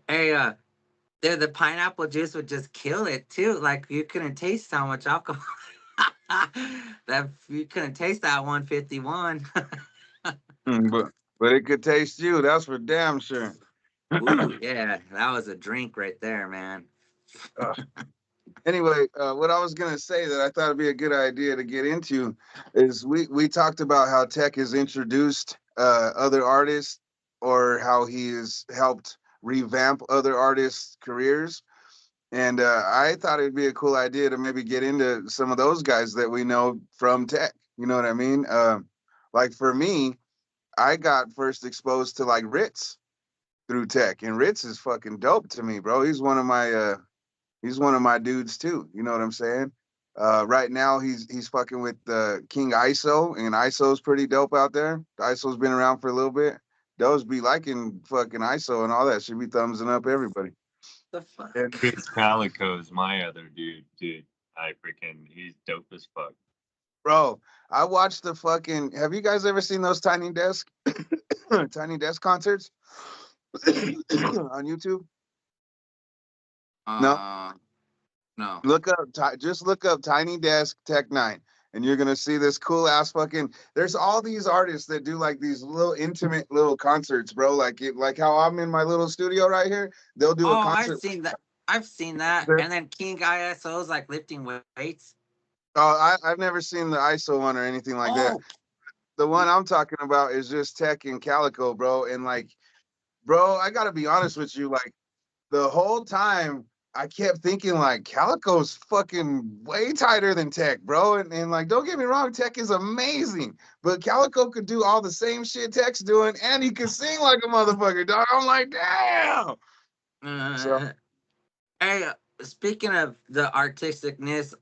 dude, the pineapple juice would just kill it too. Like you couldn't taste how much alcohol. that you couldn't taste that 151. But it could taste you. That's for damn sure. Ooh, yeah, that was a drink right there, man. Uh, anyway, what I was gonna say that I thought would be a good idea to get into is we talked about how Tech has introduced other artists or how he has helped revamp other artists' careers. And I thought it'd be a cool idea to maybe get into some of those guys that we know from Tech. You know what I mean? Like for me, I got first exposed to like Ritz through Tech, and Ritz is fucking dope to me, bro. He's one of my dudes too. You know what I'm saying? Right now he's fucking with King ISO, and ISO's pretty dope out there. ISO's been around for a little bit. Those be liking fucking ISO and all that. Should be thumbsing up everybody. The fuck? And Chris Calico's my other dude. He's dope as fuck. bro, I watched the fucking. Have you guys ever seen those Tiny Desk Tiny Desk concerts on YouTube? No. Uh, no. Just look up Tiny Desk Tech 9, and you're gonna see this cool ass fucking. There's all these artists that do like these little intimate little concerts, bro. Like how I'm in my little studio right here. They'll do a Oh, I've concert. seen that. I've seen that. There- And then King ISO's like lifting weights. I've never seen the ISO one or anything like that. Oh, The one I'm talking about is just Tech and Calico, bro. And like, bro, I gotta be honest with you, like the whole time I kept thinking like Calico's fucking way tighter than Tech, bro. And like, don't get me wrong, Tech is amazing, but Calico could do all the same shit Tech's doing, and he could sing like a motherfucker, dog. I'm like, damn. So uh, hey, speaking of the artisticness,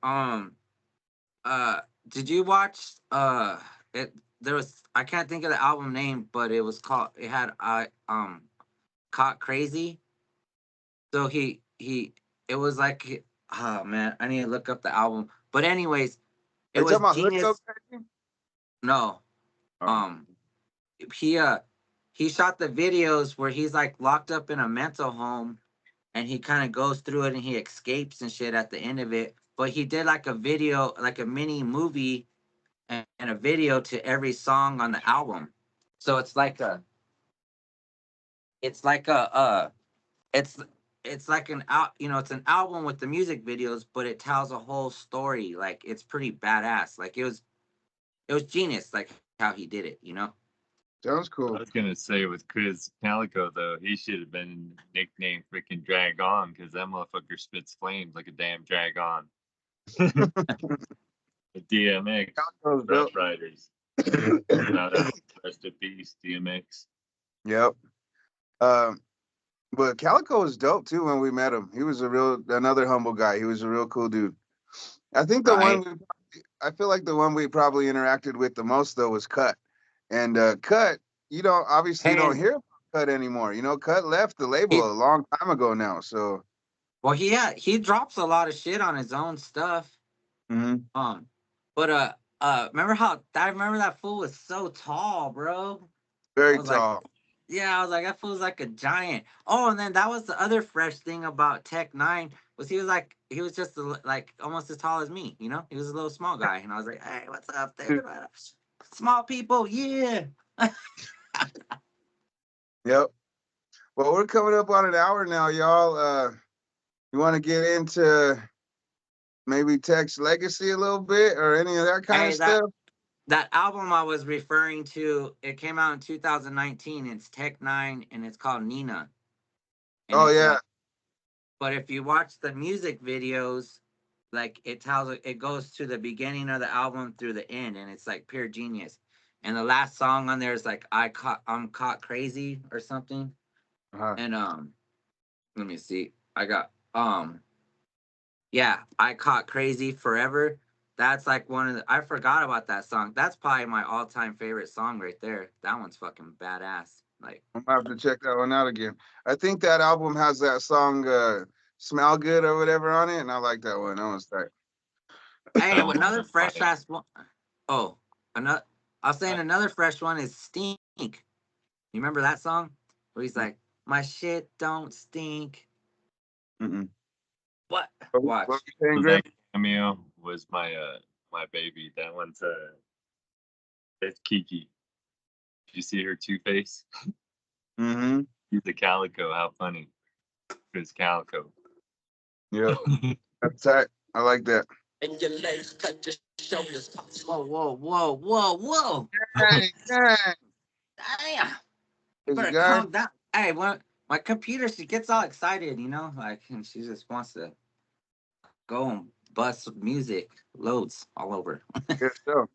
did you watch it? There was, I can't think of the album name, but it was called. It had Caught Crazy. So it was like, oh man, I need to look up the album. But anyways, are it you was talking about Hood So genius. Crazy? No, Oh. um, he uh he shot the videos where he's like locked up in a mental home, and he kind of goes through it and he escapes and shit at the end of it. But he did like a video, like a mini movie, and a video to every song on the album. So it's like a it's it's like an out, you know, it's an album with the music videos, but it tells a whole story. Like it's pretty badass. Like it was genius, like how he did it, you know. Sounds I cool. was gonna say with Chris Calico though, he should have been nicknamed freaking Drag On because that motherfucker spits flames like a damn drag on. The DMX, Calico's Rough dope. Riders. Shout out, rest in peace, DMX. Yep. Um, but Calico was dope too when we met him. He was another humble guy. He was a real cool dude. I think Right. I feel like the one we probably interacted with the most though was Cut. And Cut, obviously you don't And hear about Cut anymore. You know, Cut left the label he a long time ago now. So well he drops a lot of shit on his own stuff. mhm. Um, but I remember that fool was so tall, bro. I Very was like, tall. yeah, I was like, that fool's like a giant. Oh, and then that was the other fresh thing about Tech 9 was he was just like almost as tall as me, you know? He was a little small guy, and I was like, hey, what's up, David? Small people, yeah. Yep. Well, we're coming up on an hour now, y'all. You want to get into maybe Tech's legacy a little bit or any of that kind of Hey, that stuff? that album I was referring to, it came out in 2019. It's Tech 9 and it's called Nina. And Oh it's yeah. like, but if you watch the music videos, like it goes to the beginning of the album through the end, and it's like pure genius. And the last song on there is like I'm caught crazy or something. Uh-huh. And let me see. I got yeah, I caught crazy forever. That's like one of the I forgot about that song. That's probably my all-time favorite song right there. That one's fucking badass. Like, I'm gonna have to check that one out again. I think that album has that song "Smell Good" or whatever on it, and I like that one. That one's tight. hey, That one another was fresh fire. ass one. Oh, another. I was saying I, another fresh one is Stink. You remember that song where he's like, "My shit don't stink." Mm-mm. What? What Watch. you saying, so Grim? that cameo was my baby. That one's it's Kiki. Did you see her Two Face? Mm-hmm. He's a calico. How funny. It's calico. Yep. That's tight. I like that. And your legs cut your shoulders. Whoa, whoa, whoa, whoa, whoa! Dang, dang. Damn! You There's a better guy. calm down. Hey, when my computer, she gets all excited, you know, like, and she just wants to go and bust music loads all over. Good show.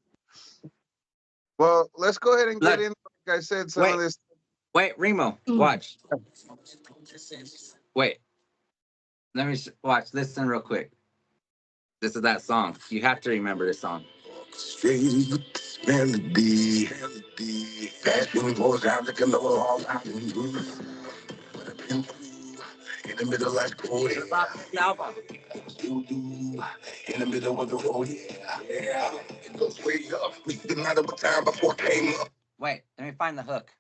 Well, let's go ahead and get Look, in. Like I said, some of wait, this. wait, Remo, watch. Wait, let me watch. Listen real quick. This is that song. You have to remember this song. Straight melody, passion pours out like a low all out in the middle like oh yeah. In the middle of the road, yeah, yeah. It goes way up. No matter what time before I came up. Wait, let me find the hook.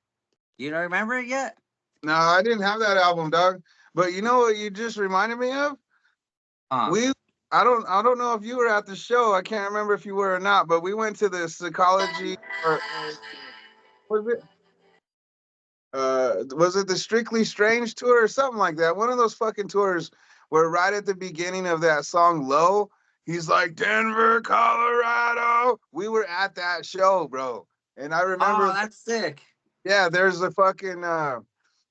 You don't remember it yet? No, I didn't have that album, dog. But you know what you just reminded me of? Uh, We I don't know if you were at the show. I can't remember if you were or not, but we went to the psychology or was it was it the Strictly Strange tour or something like that? One of those fucking tours where right at the beginning of that song Low, he's like Denver, Colorado. We were at that show, bro. And I oh, remember, that's sick. yeah, there's a fucking I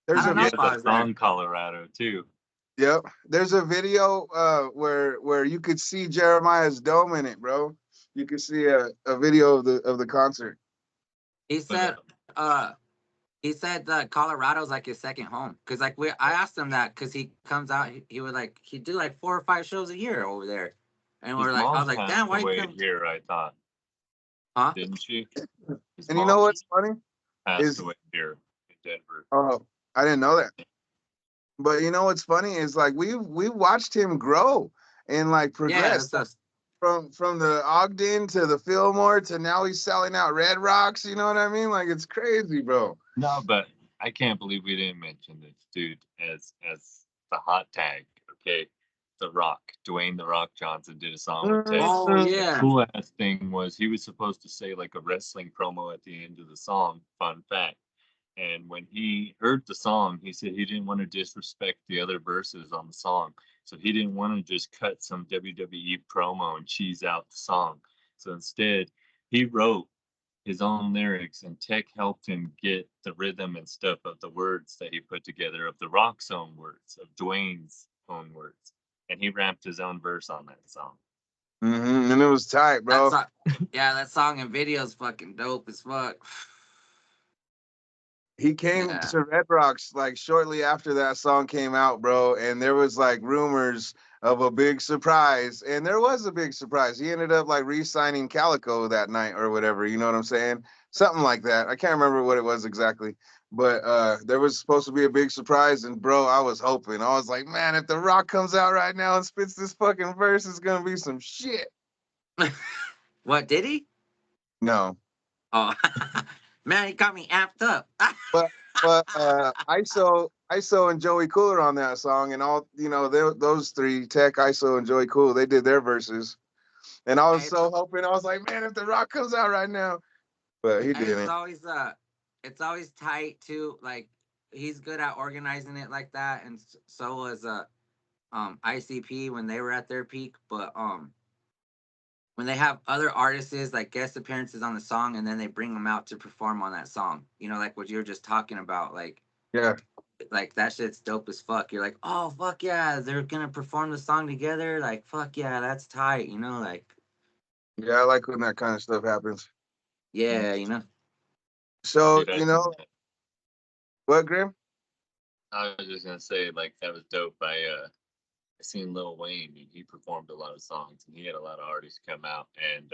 there's a don't know He if has I a was there. song Colorado too. yep. There's a video where you could see Jeremiah's dome in it, bro. You could see a video of the concert. He But said, uh, he said that Colorado's like his second home. Cause like I asked him that because he comes out, he would like he'd do like 4 or 5 shows a year over there, and his we're like, I mom was like, passed damn, why you away come? here, I thought, Huh? didn't she? His And you know mom what's funny passed is away here in Denver. oh I didn't know that. But you know what's funny is like we watched him grow and like Yeah, progress that's us. from the Ogden to the Fillmore to now he's selling out Red Rocks. You know what I mean? Like it's crazy, bro. No, but I can't believe we didn't mention this dude as the hot tag. Okay, The Rock, Dwayne The Rock Johnson did a song with Tech. Oh Mhm. The yeah. cool ass thing was he was supposed to say like a wrestling promo at the end of the song. Fun fact. And when he heard the song, he said he didn't want to disrespect the other verses on the song. So he didn't want to just cut some WWE promo and cheese out the song. So instead, he wrote his own lyrics and Tech helped him get the rhythm and stuff of the words that he put together of the Rock's own words, of Dwayne's own words. And he rapped his own verse on that song. And it was tight, That's bro. yeah, that song and video is fucking dope as fuck. He came Yeah. to Red Rocks like shortly after that song came out, bro, and there was like rumors of a big surprise, and there was a big surprise. He ended up like re-signing Calico that night or whatever. You know what I'm saying? Something like that. I can't remember what it was exactly, but there was supposed to be a big surprise, and bro, I was hoping. I was like, man, if The Rock comes out right now and spits this fucking verse, it's gonna be some shit. What did he? No, Oh, man, you got me amped up. but ISO and Joey Cooler on that song, and all those three, Tech, ISO, and Joey Cool, they did their verses, and I was it's so hoping. I was like, man, if The Rock comes out right now, but he it's didn't. always tight too. Like he's good at organizing it like that, and so was ICP when they were at their peak. But when they have other artists like guest appearances on the song, and then they bring them out to perform on that song, like what you were just talking about, Yeah, like that shit's dope as fuck. You're like, oh fuck yeah, they're gonna perform the song together. Like fuck yeah, that's tight. Like yeah, I like when that kind of stuff happens. yeah, So Dude, I you seen know that. what, Grim? I was just gonna say, like, that was dope. I seen Lil Wayne, and he performed a lot of songs, and he had a lot of artists come out, and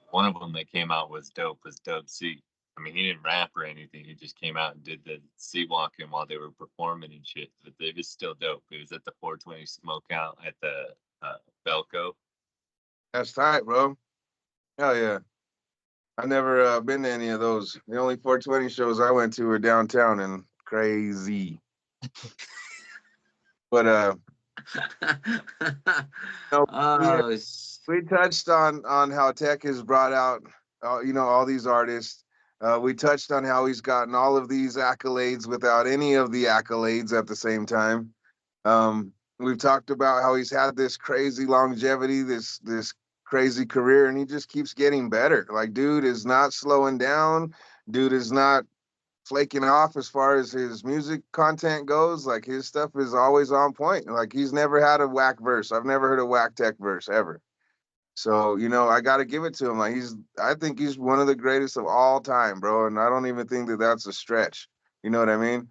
one of them that came out was dope, was Dub C. I mean, he didn't rap or anything. He just came out and did the sea walking while they were performing and shit. But it was still dope. It was at the 420 Smokeout at the Belco. That's tight, bro. Hell yeah. I've never been to any of those. The only 420 shows I went to were downtown and crazy. But no, we oh, we touched on how Tech has brought out all these artists. We touched on how he's gotten all of these accolades without any of the accolades at the same time. We've talked about how he's had this crazy longevity, this crazy career, and he just keeps getting better. Like, dude is not slowing down. Dude is not flaking off as far as his music content goes. Like, his stuff is always on point. Like, he's never had a whack verse. I've never heard a whack Tech verse ever. So, I got to give it to him. Like, I think he's one of the greatest of all time, bro. And I don't even think that that's a stretch. You know what I mean?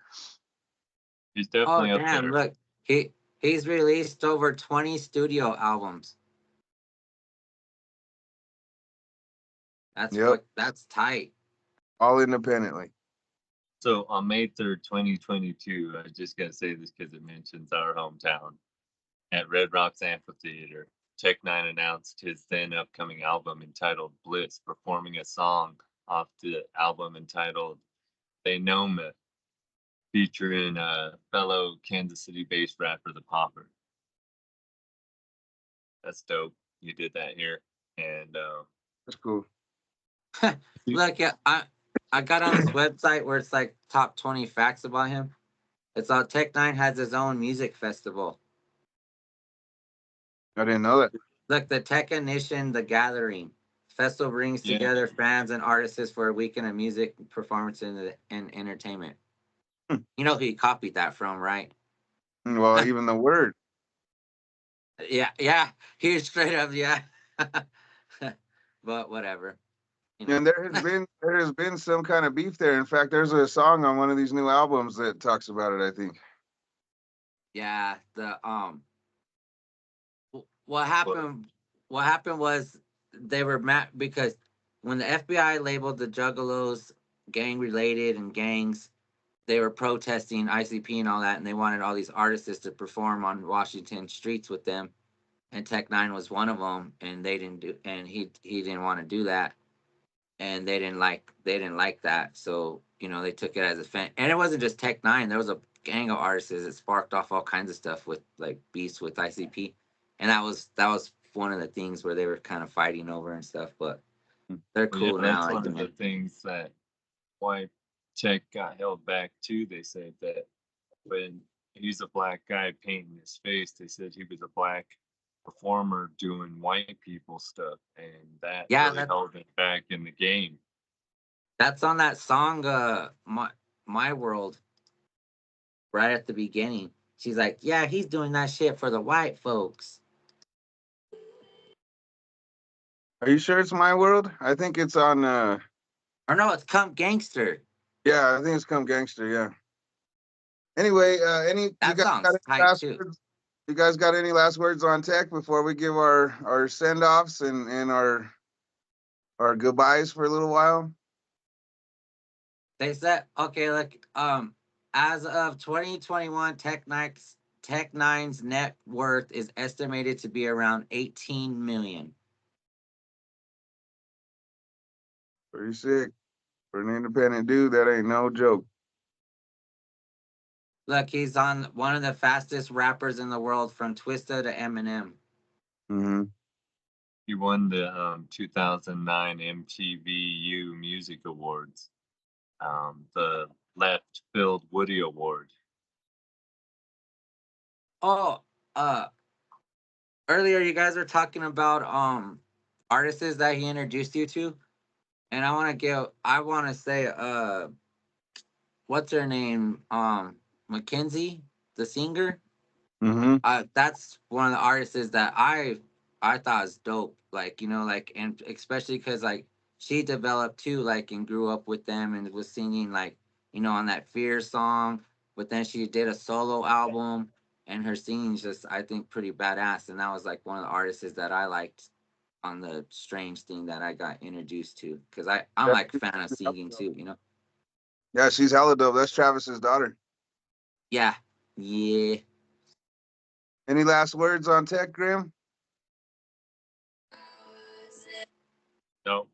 He's oh definitely up damn! there. Look, he's released over 20 studio albums. Yep. That's tight. All independently. So on May 3rd, 2022, I was just gonna say this because it mentions our hometown at Red Rocks Amphitheater. N9ne announced his then upcoming album entitled Bliss, performing a song off the album entitled N9ne, featuring fellow Kansas City based rapper The Popper. That's dope. You did that here. And That's cool. Look, yeah, I got on this website where it's like top 20 facts about him. It's all Tech9 has his own music festival. I didn't know that. Look, the Technician The Gathering festival brings yeah, together fans and artists for a weekend of music, performance, and entertainment. Hmm. You know who he copied that from, right? Well, even the word. Yeah, he's straight up, yeah. But whatever, you know. And there has been some kind of beef there. In fact, there's a song on one of these new albums that talks about it, I think. Yeah, what but happened? What happened was they were mad because when the FBI labeled the Juggalos gang related and gangs, they were protesting ICP and all that, and they wanted all these artists to perform on Washington streets with them. And Tech9 was one of them, and they didn't do, and he didn't want to do that, and they didn't like that, so they took it as a fan, and it wasn't just Tech9. There was a gang of artists that sparked off all kinds of stuff with like beefs with ICP, and that was one of the things where they were kind of fighting over and stuff, but they're well, yeah, cool now. that's Like, one of the things that why Tech got held back too. They said that when he's a black guy painting his face, they said he was a black performer doing white people stuff, and that yeah, really held him back in the game. that's on that song, my world, right at the beginning. She's like, yeah, he's doing that shit for the white folks. Are you sure it's My World? I think it's on. Or no, it's Come Gangster. Yeah, I think it's Come Gangster. Yeah. Anyway, any you That guys got song's any tight last too. words? You guys got any last words on Tech before we give our send offs and our goodbyes for a little while? They said, okay, look, as of 2021, Tech9's net worth is estimated to be around 18 million. Pretty sick. For an independent dude, that ain't no joke. Look, he's on one of the fastest rappers in the world from Twista to Eminem. Mm-hmm. He won the 2009 MTV Music Awards, the Left Field Woody Award. Oh, uh, earlier you guys were talking about artists that he introduced you to, and I want to say what's her name? Mackenzie, the singer. Mm-hmm. That's one of the artists that I thought was dope. Like, you know, like, and especially because like she developed too, like, and grew up with them and was singing like, you know, on that Fear song. But then she did a solo album, and her singing's just I think pretty badass. And that was like one of the artists that I liked on the Strange thing that I got introduced to because I'm like a fan of singing too. You know? Yeah, she's hella dope. That's Travis's daughter. Yeah, yeah. Any last words on Tech, Grim? Nope,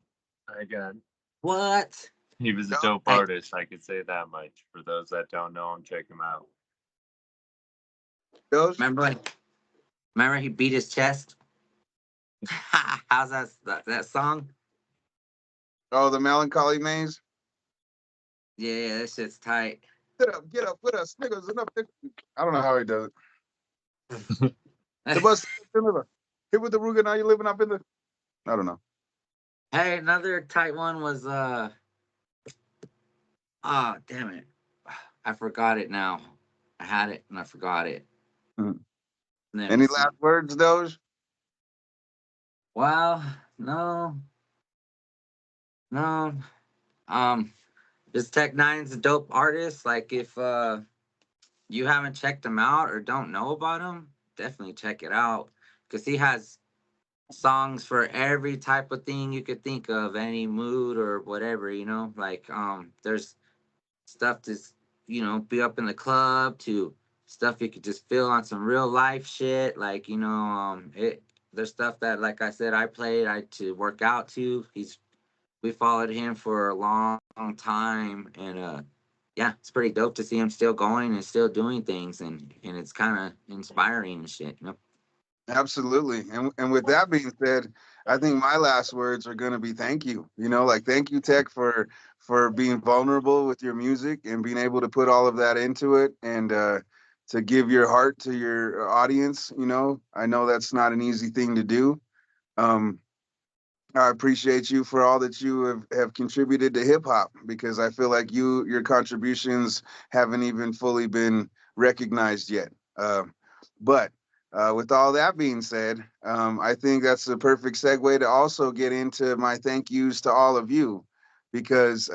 I got. What? He was a No. dope I artist. I could say that much. For those that don't know him, check him out. Doge? remember when, remember he beat his chest. How's that song? Oh, the Melancholy Maze? Yeah, that shit's tight. Get up, put us. Niggas enough. I don't know how he does it. The bus. Hit with the Ruger, now you living up in the. I don't know. Hey, another tight one was damn it. I forgot it now. I had it and I forgot it. Mhm. Let me Any see. last words, Doge? Well, no. Um, this Tech N9ne's a dope artist. Like if you haven't checked him out or don't know about him, definitely check it out. Cause he has songs for every type of thing you could think of, any mood or whatever, you know. Like there's stuff that's, you know, be up in the club to stuff you could just feel on some real life shit. Like, you know, it there's stuff that like I said I played I to work out to. We followed him for a long time, and yeah, it's pretty dope to see him still going and still doing things, and it's kind of inspiring and shit, you know. Absolutely. And with that being said, I think my last words are going to be thank you. You know, like thank you, Tech, for being vulnerable with your music and being able to put all of that into it and to give your heart to your audience. You know, I know that's not an easy thing to do. Um, I appreciate you for all that you have contributed to hip hop because I feel like your contributions haven't even fully been recognized yet. But with all that being said, I think that's the perfect segue to also get into my thank yous to all of you because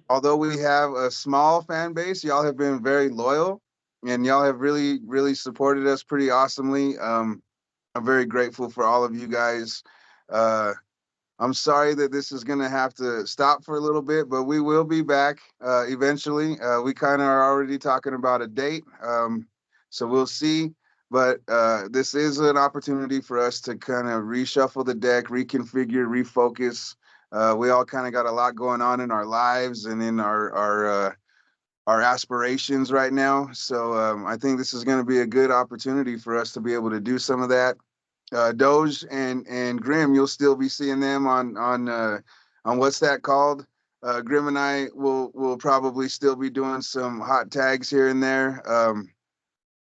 although we have a small fan base, y'all have been very loyal and y'all have really, really supported us pretty awesomely. I'm very grateful for all of you guys. Uh, I'm sorry that this is going to have to stop for a little bit, but we will be back eventually. We kind of are already talking about a date, so we'll see. But this is an opportunity for us to kind of reshuffle the deck, reconfigure, refocus. We all kind of got a lot going on in our lives and in our aspirations right now. So I think this is going to be a good opportunity for us to be able to do some of that. Doge and Grim, you'll still be seeing them on what's that called? Grim and I will probably still be doing some hot tags here and there.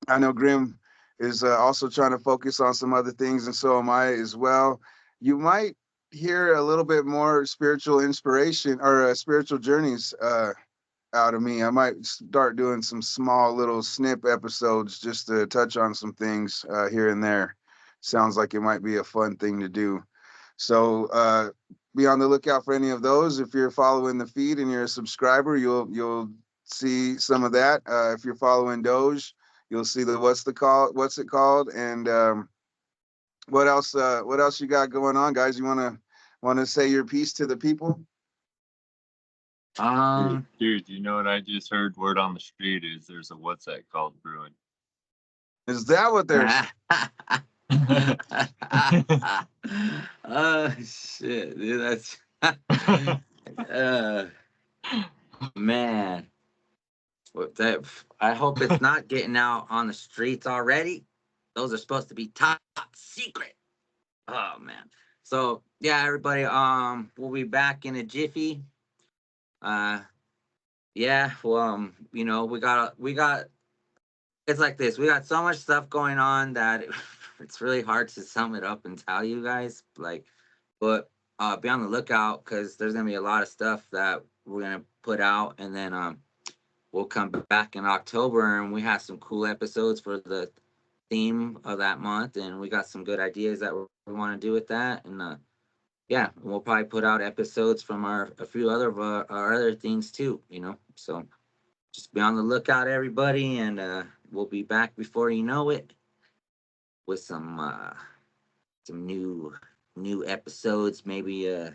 I know Grim is also trying to focus on some other things, and so am I as well. You might hear a little bit more spiritual inspiration or spiritual journeys out of me. I might start doing some small little snip episodes just to touch on some things here and there. Sounds like it might be a fun thing to do. So be on the lookout for any of those. If you're following the feed and you're a subscriber, you'll see some of that. If you're following Doge, you'll see the what's it called, and what else? What else you got going on, guys? You wanna say your piece to the people? Dude, you know what I just heard? Word on the street is there's a what's that called brewing. Is that what they're saying? Oh shit, dude, that's uh, man, I hope it's not getting out on the streets already. Those are supposed to be top secret. Oh man. So yeah, everybody. We'll be back in a jiffy. Uh, yeah. Well, we got. It's like this. We got so much stuff going on that it's really hard to sum it up and tell you guys. Like, but be on the lookout because there's gonna be a lot of stuff that we're gonna put out, and then we'll come back in October, and we have some cool episodes for the theme of that month, and we got some good ideas that we want to do with that, and yeah, we'll probably put out episodes from our a few other of our other things too. So just be on the lookout, everybody, and we'll be back before you know it with some new episodes, maybe a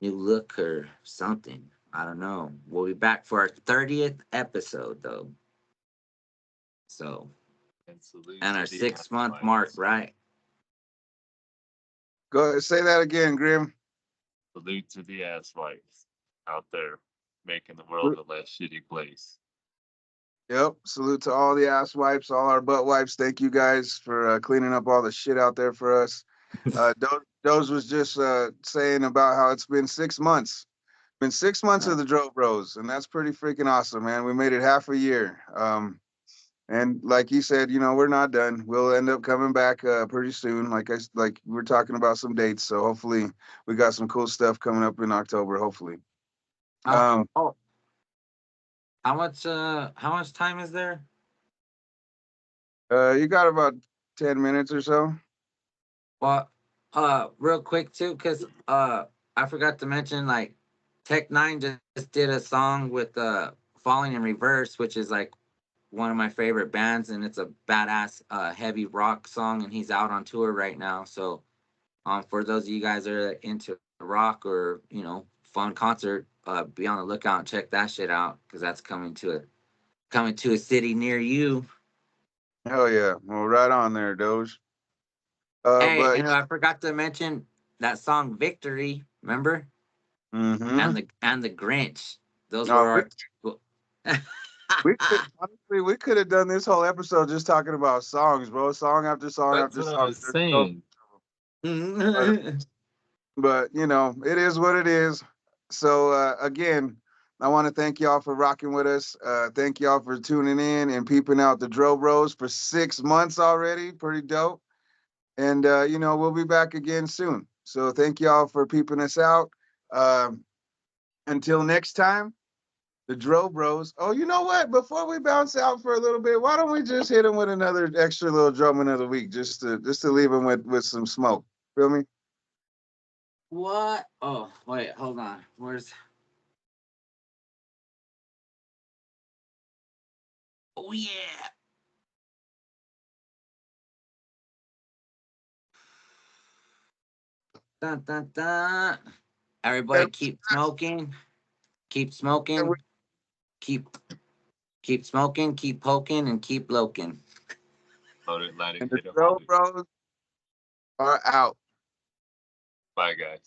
new look or something. I don't know. We'll be back for our 30th episode though. So And salute and to our the 6 month mark, asswipes. right? Go say that again, Grim. Salute to the asswipes out there making the world a less shitty place. Yep. Salute to all the ass wipes, all our butt wipes. Thank you guys for cleaning up all the shit out there for us. Doge was just saying about how it's been 6 months. Been 6 months of the Drove Bros, and that's pretty freaking awesome, man. We made it half a year. And like he said, we're not done. We'll end up coming back pretty soon. Like we're talking about some dates, so hopefully we got some cool stuff coming up in October. Hopefully. Um, Oh, how much time is there? you got about 10 minutes or so. Well, real quick too, cause I forgot to mention like Tech 9 just did a song with Falling in Reverse, which is like one of my favorite bands, and it's a badass heavy rock song, and he's out on tour right now. So for those of you guys that are into rock or fun concert, be on the lookout and check that shit out because that's coming to a city near you. Hell yeah. Well, right on there, Doge. Hey, But and I forgot to mention that song "Victory." Remember? mm-hmm. And the Grinch. Those No, were our. we could have done this whole episode just talking about songs, bro. Song after song That's after what I song. was saying. But, but it is what it is. So again, I want to thank y'all for rocking with us. Thank y'all for tuning in and peeping out the Dro Bros for 6 months already. Pretty dope. And we'll be back again soon. So thank y'all for peeping us out. Um, until next time. The Dro Bros. Oh, you know what? Before we bounce out for a little bit, why don't we just hit them with another extra little drumming of the week, just to leave them with some smoke. Feel me? What? Oh, wait, hold on. Where's? Oh yeah. Dun dun dun. Everybody, And, keep smoking. Keep smoking. and Keep keep smoking. Keep poking and keep loking. Load it, let it, the hit it, Dro hold it. Bros are out. Bye, guys.